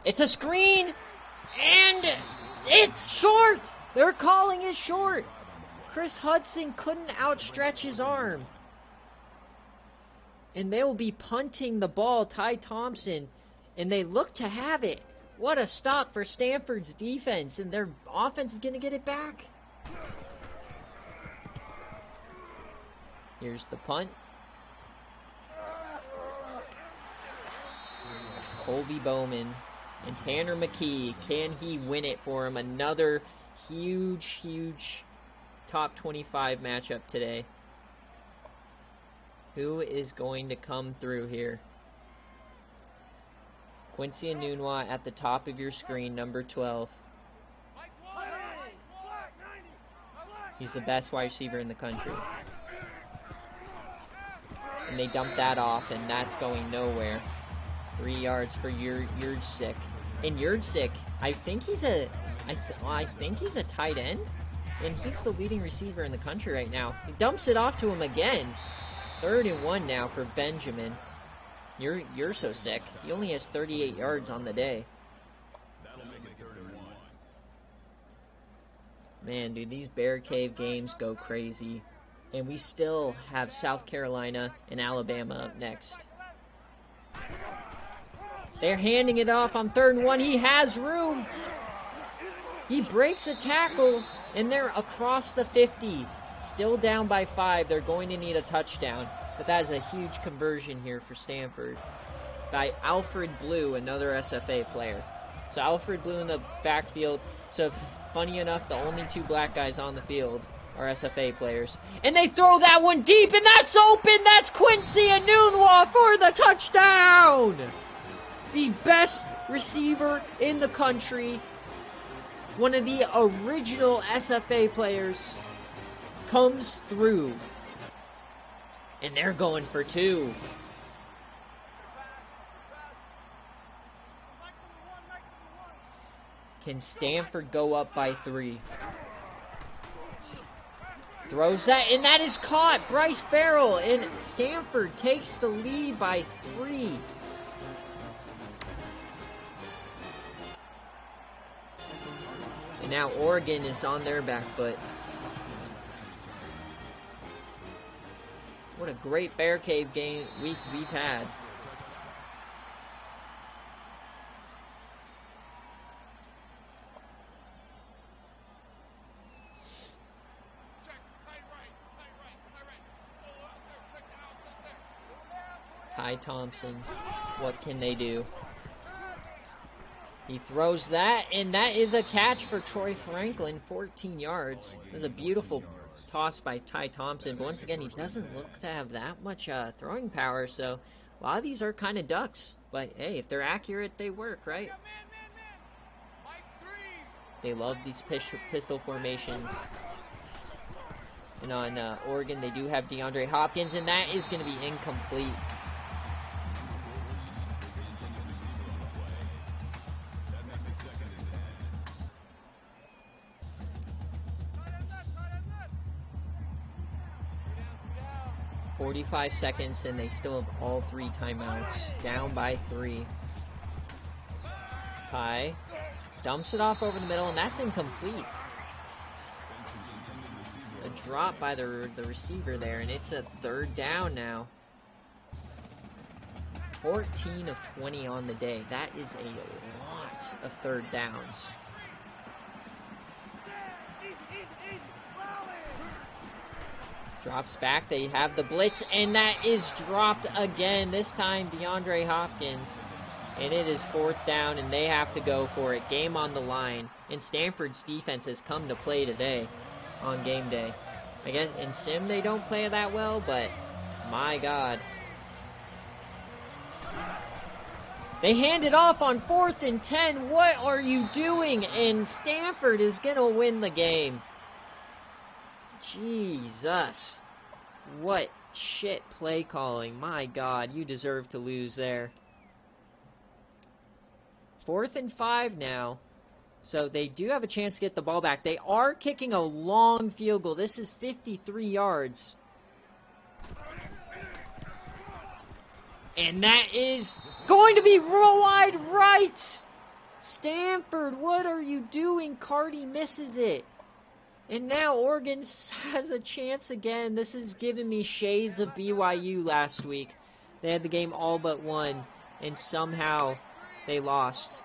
It's a screen! And it's short! They're calling it short! Chris Hudson couldn't outstretch his arm. And they will be punting the ball, Ty Thompson, and they look to have it. What a stop for Stanford's defense, and their offense is going to get it back. Here's the punt. Colby Bowman and Tanner McKee. Can he win it for him? Another huge top 25 matchup today. Who is going to come through here? Quincy Enunwa at the top of your screen, number 12. He's the best wide receiver in the country. And they dump that off, and that's going nowhere. 3 yards for Yurdsik. And Yurdsik, I think he's a tight end, and he's the leading receiver in the country right now. He dumps it off to him again. 3rd and 1 now for Benjamin. You're so sick. He only has 38 yards on the day. That'll make it 3rd and 1. Man, dude, these BearCave games go crazy. And we still have South Carolina and Alabama up next. They're handing it off on 3rd and 1. He has room. He breaks a tackle, and they're across the 50. Still down by 5. They're going to need a touchdown. But that is a huge conversion here for Stanford by Alfred Blue, another SFA player. So Alfred Blue in the backfield. So funny enough, the only 2 black guys on the field are SFA players. And they throw that one deep, and that's open! That's Quincy Enunwa for the touchdown! The best receiver in the country, one of the original SFA players, comes through. And they're going for 2. Can Stanford go up by 3? Throws that, and that is caught. Bryce Farrell, and Stanford takes the lead by 3. And now Oregon is on their back foot. What a great BearCave game week we've had. Ty Thompson, what can they do? He throws that, and that is a catch for Troy Franklin, 14 yards. It was a beautiful toss by Ty Thompson, but once again, he doesn't look to have that much throwing power, so a lot of these are kind of ducks. But hey, if they're accurate, they work, right? They love these pistol formations. And on Oregon, they do have DeAndre Hopkins, and that is going to be incomplete. That makes it 2nd and 10. 45 seconds, and they still have all 3 timeouts. Down by 3. Ty dumps it off over the middle, and that's incomplete. A drop by the receiver there, and it's a 3rd down now. 14 of 20 on the day. That is a lot of 3rd downs. Drops back. They have the blitz, and that is dropped again. This time, DeAndre Hopkins. And it is 4th down, and they have to go for it. Game on the line. And Stanford's defense has come to play today on game day. I guess in sim they don't play that well, but my God. They hand it off on 4th and 10. What are you doing? And Stanford is going to win the game. Jesus. What shit play calling. My God, you deserve to lose there. 4th and 5 now. So they do have a chance to get the ball back. They are kicking a long field goal. This is 53 yards. And that is going to be wide right. Stanford, what are you doing? Cardi misses it. And now Oregon has a chance again. This is giving me shades of BYU last week. They had the game all but won, and somehow they lost.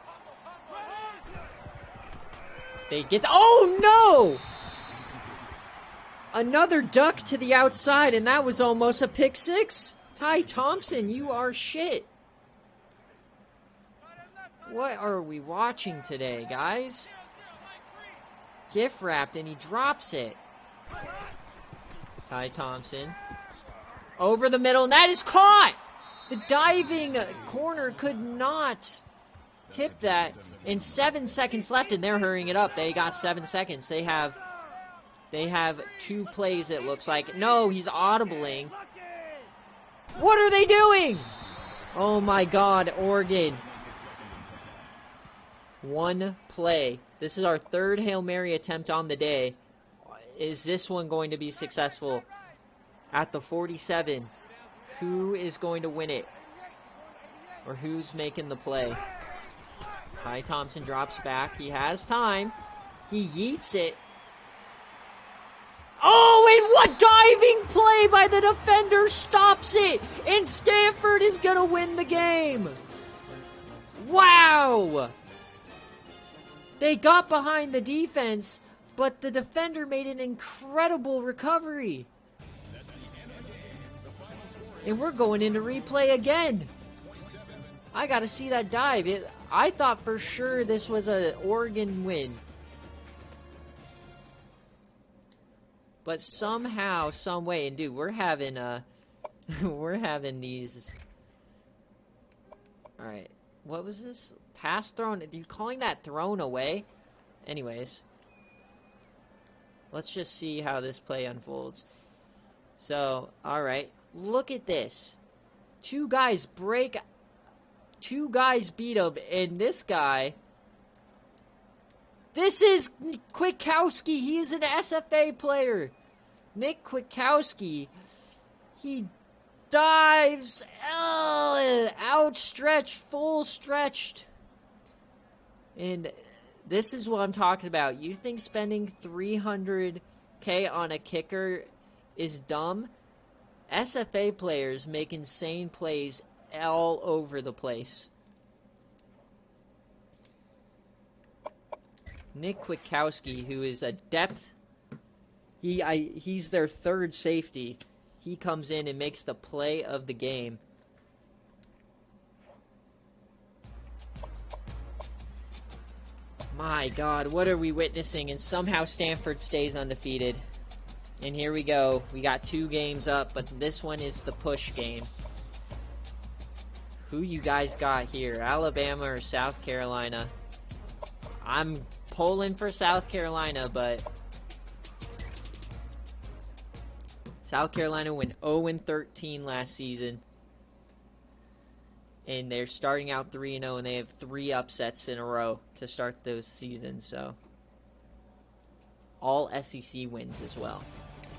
They get... Oh, no! Another duck to the outside, and that was almost a pick 6. Ty Thompson, you are shit. What are we watching today, guys? Gift wrapped, and he drops it. Ty Thompson. Over the middle, and that is caught! The diving corner could not tip that. And 7 seconds left, and they're hurrying it up. They got 7 seconds. They have 2 plays, it looks like. No, he's audibling. What are they doing? Oh my God, Oregon. 1 play. This is our 3rd Hail Mary attempt on the day. Is this one going to be successful? At the 47, who is going to win it? Or who's making the play? Ty Thompson drops back. He has time. He yeets it. Oh, and what diving play by the defender stops it. And Stanford is going to win the game. Wow. They got behind the defense, but the defender made an incredible recovery. And we're going into replay again. I got to see that dive. I thought for sure this was an Oregon win. But somehow, some way, and dude, we're having these. All right, what was this? Pass thrown? Are you calling that thrown away? Anyways, let's just see how this play unfolds. So, all right, look at this. 2 guys break. 2 guys beat him, and this guy. This is Kwiatkowski. He is an SFA player. Nick Kwiatkowski. He dives. Outstretched, full stretched. And This is what I'm talking about. You think spending $300K on a kicker is dumb? SFA players make insane plays all over the place. Nick Kwiatkowski, who is a depth, he's their third safety. He comes in and makes the play of the game. My God, what are we witnessing? And somehow Stanford stays undefeated. And here we go. We got 2 games up, but this one is the push game. Who you guys got here? Alabama or South Carolina? I'm pulling for South Carolina, but South Carolina went 0-13 last season. And they're starting out 3-0, and they have 3 upsets in a row to start those seasons. So, all SEC wins as well.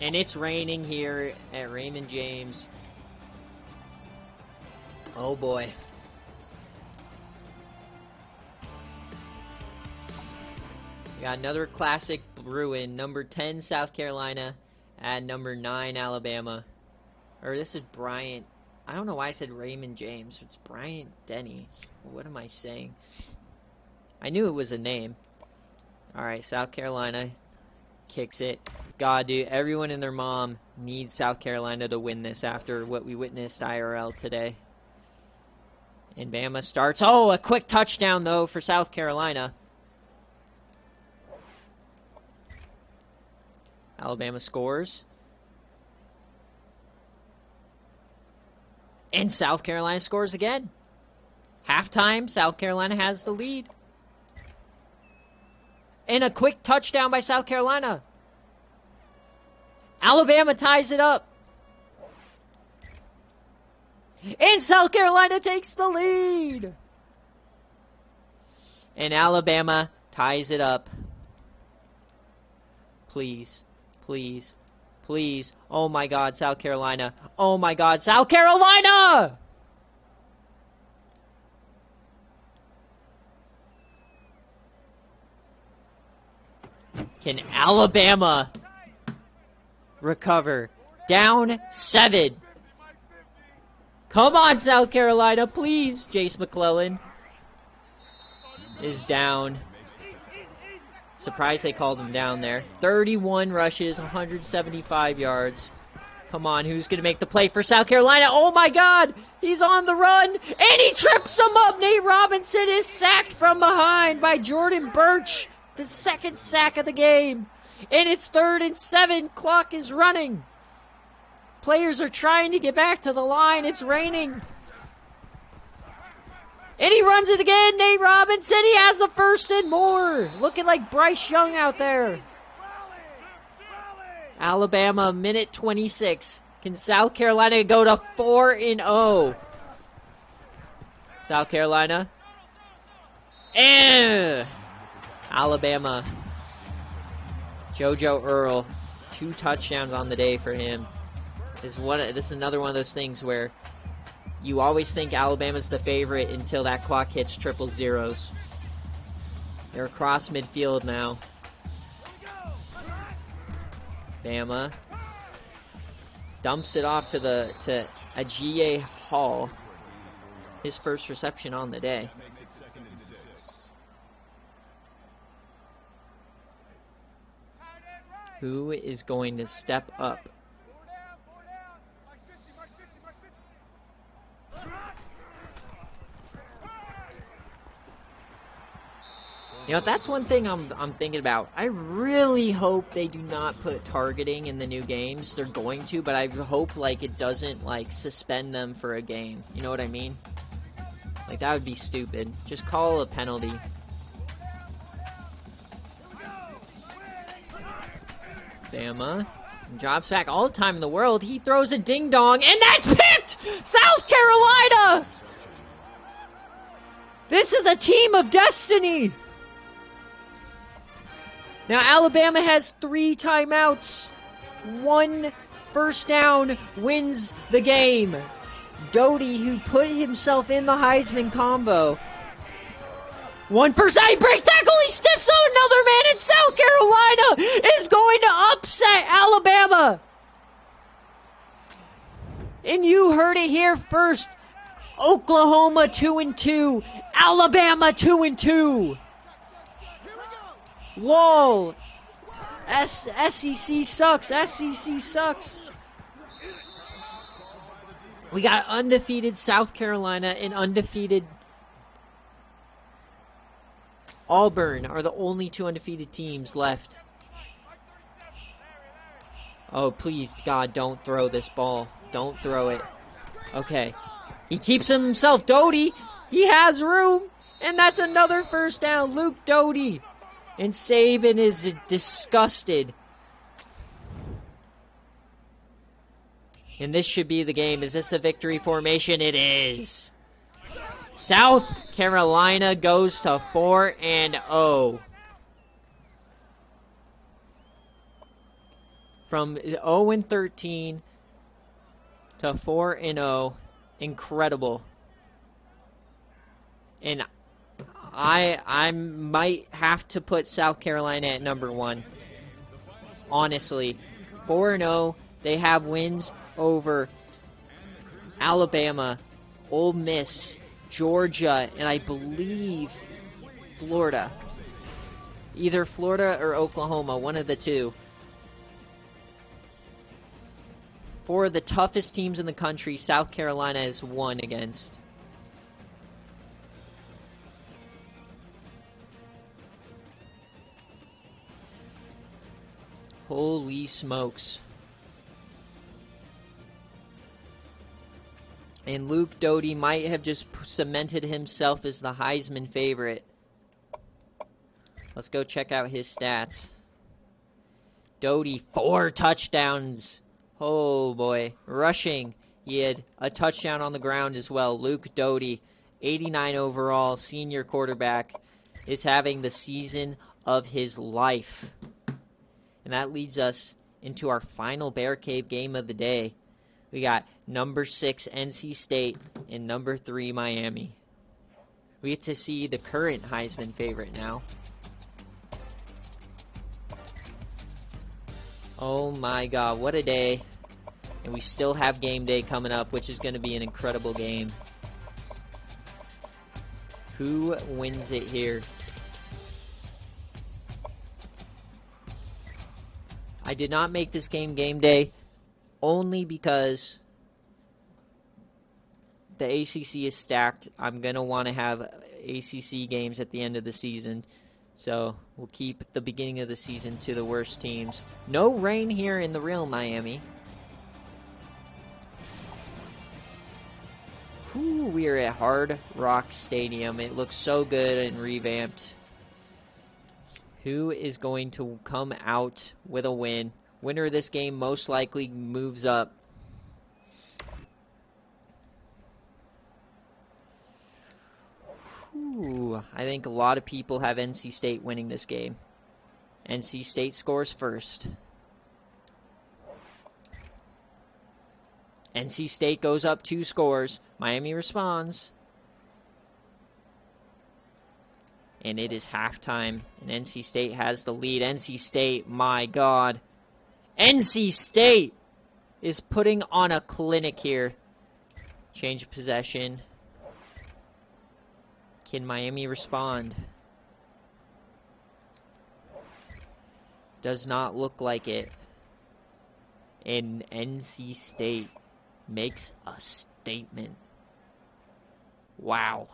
And it's raining here at Raymond James. Oh boy. We got another classic Bruin. Number 10, South Carolina, at number 9, Alabama. Or this is Bryant. I don't know why I said Raymond James. It's Bryant Denny. What am I saying? I knew it was a name. Alright, South Carolina kicks it. God, dude, everyone and their mom needs South Carolina to win this after what we witnessed IRL today. And Bama starts. Oh, a quick touchdown, though, for South Carolina. Alabama scores. And South Carolina scores again. Halftime, South Carolina has the lead. And a quick touchdown by South Carolina. Alabama ties it up. And South Carolina takes the lead. And Alabama ties it up. Please, please, please. Oh my God, South Carolina. Oh my God, South Carolina! Can Alabama recover? Down 7. Come on, South Carolina, please. Jace McClellan is down. Surprised they called him down there. 31 rushes, 175 yards. Come on, who's going to make the play for South Carolina? Oh, my God. He's on the run, and he trips him up. Nate Robinson is sacked from behind by Jordan Birch. The second sack of the game. And it's 3rd and 7. Clock is running. Players are trying to get back to the line. It's raining. And he runs it again. Nate Robinson, he has the 1st and more. Looking like Bryce Young out there. Alabama, minute 26. Can South Carolina go to 4-0? South Carolina. Alabama. JoJo Earl. 2 touchdowns on the day for him. This is another one of those things where you always think Alabama's the favorite until that clock hits triple zeros. They're across midfield now. Bama dumps it off to Ajiye Hall. His first reception on the day. Who is going to step up? You know, that's one thing I'm thinking about. I really hope they do not put targeting in the new games. They're going to, but I hope, like, it doesn't, like, suspend them for a game. You know what I mean? Like, that would be stupid. Just call a penalty. Bama drops back all the time in the world. He throws a ding-dong, and that's picked! South Carolina! This is a team of destiny! Now, Alabama has 3 timeouts. 1 first down wins the game. Doty, who put himself in the Heisman combo. 1 for side, breaks tackle, he stiffs on another man, and South Carolina is going to upset Alabama. And you heard it here first. Oklahoma 2-2, Alabama 2-2. Whoa. SEC sucks. SEC sucks. We got undefeated South Carolina and undefeated Auburn are the only 2 undefeated teams left. Oh, please, God, don't throw this ball. Don't throw it. Okay. He keeps himself. Doty. He has room. And that's another first down. Luke Doty. And Saban is disgusted. And this should be the game. Is this a victory formation? It is. South Carolina goes to 4-0. From 0-13 to 4-0. Incredible. And I might have to put South Carolina at number 1. Honestly. 4-0. They have wins over Alabama, Ole Miss, Georgia, and I believe Florida. Either Florida or Oklahoma, one of the two. 4 of the toughest teams in the country, South Carolina has won against. Holy smokes. And Luke Doty might have just cemented himself as the Heisman favorite. Let's go check out his stats. Doty, 4 touchdowns. Oh, boy. Rushing, he had a touchdown on the ground as well. Luke Doty, 89 overall, senior quarterback, is having the season of his life. And that leads us into our final BearCave game of the day. We got number 6 NC State and number 3 Miami. We get to see the current Heisman favorite now. Oh my God, what a day. And we still have game day coming up, which is going to be an incredible game. Who wins it here? I did not make this game day only because the ACC is stacked. I'm going to want to have ACC games at the end of the season. So we'll keep the beginning of the season to the worst teams. No rain here in the real Miami. Whew, we are at Hard Rock Stadium. It looks so good and revamped. Who is going to come out with a win? Winner of this game most likely moves up. Whew, I think a lot of people have NC State winning this game. NC State scores first. NC State goes up 2 scores. Miami responds. And it is halftime, and NC State has the lead. NC State, my God. NC State is putting on a clinic here. Change of possession. Can Miami respond? Does not look like it. And NC State makes a statement. Wow.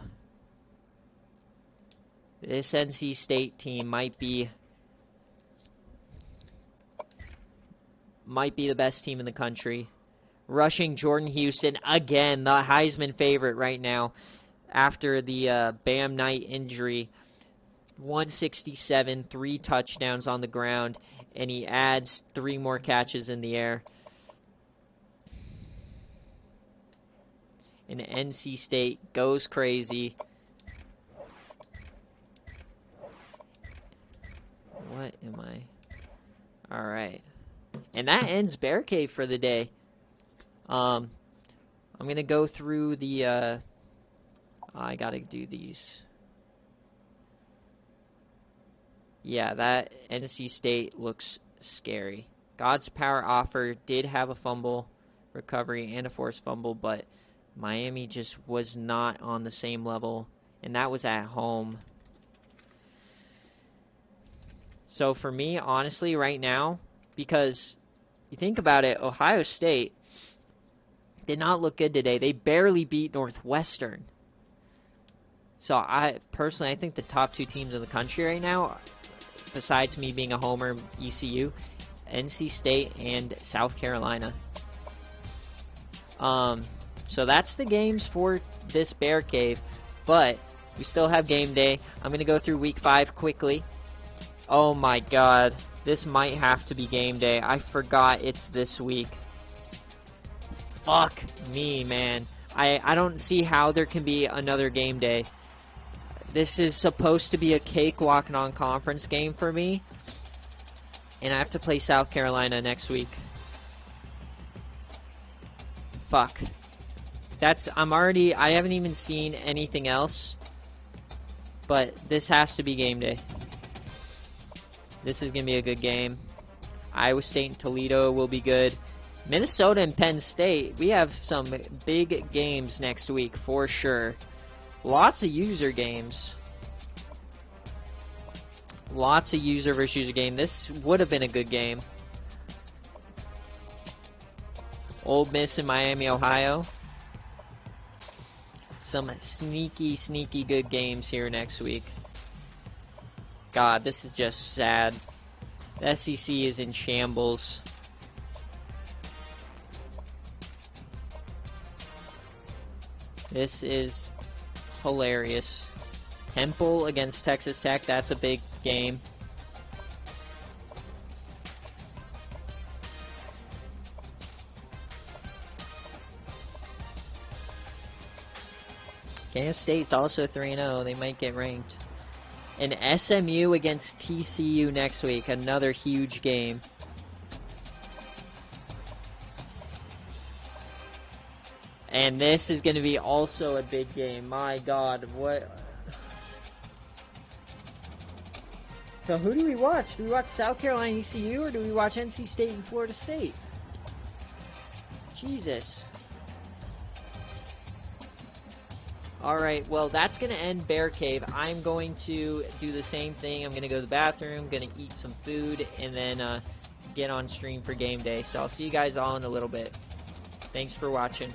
This NC State team might be the best team in the country. Rushing Jordan Houston, again, the Heisman favorite right now after the Bam Knight injury. 167, 3 touchdowns on the ground, and he adds 3 more catches in the air. And NC State goes crazy. What am I? All right. And that ends BearCave for the day. I'm going to go through the... I got to do these. Yeah, that NC State looks scary. God's Power Offer did have a fumble recovery and a forced fumble, but Miami just was not on the same level, and that was at home. So for me, honestly, right now, because you think about it, Ohio State did not look good today. They barely beat Northwestern. So I think the top two teams in the country right now, besides me being a homer, ECU, NC State and South Carolina. So that's the games for this BearCave, but we still have game day. I'm going to go through week 5 quickly. Oh my god, this might have to be game day. I forgot it's this week. Fuck me, man. I don't see how there can be another game day. This is supposed to be a cakewalk non-conference game for me, and I have to play South Carolina next week. Fuck. I haven't even seen anything else, but this has to be game day. This is going to be a good game. Iowa State and Toledo will be good. Minnesota and Penn State, we have some big games next week for sure. Lots of user games. Lots of user versus user game. This would have been a good game. Ole Miss and Miami, Ohio. Some sneaky, sneaky good games here next week. God, this is just sad. The SEC is in shambles. This is hilarious. Temple against Texas Tech, that's a big game. Kansas State's also 3-0. They might get ranked. And SMU against TCU next week. Another huge game. And this is going to be also a big game. My God, what? So who do we watch? Do we watch South Carolina ECU or do we watch NC State and Florida State? Jesus. Alright, well, that's going to end BearCave. I'm going to do the same thing. I'm going to go to the bathroom, going to eat some food, and then get on stream for game day. So I'll see you guys all in a little bit. Thanks for watching.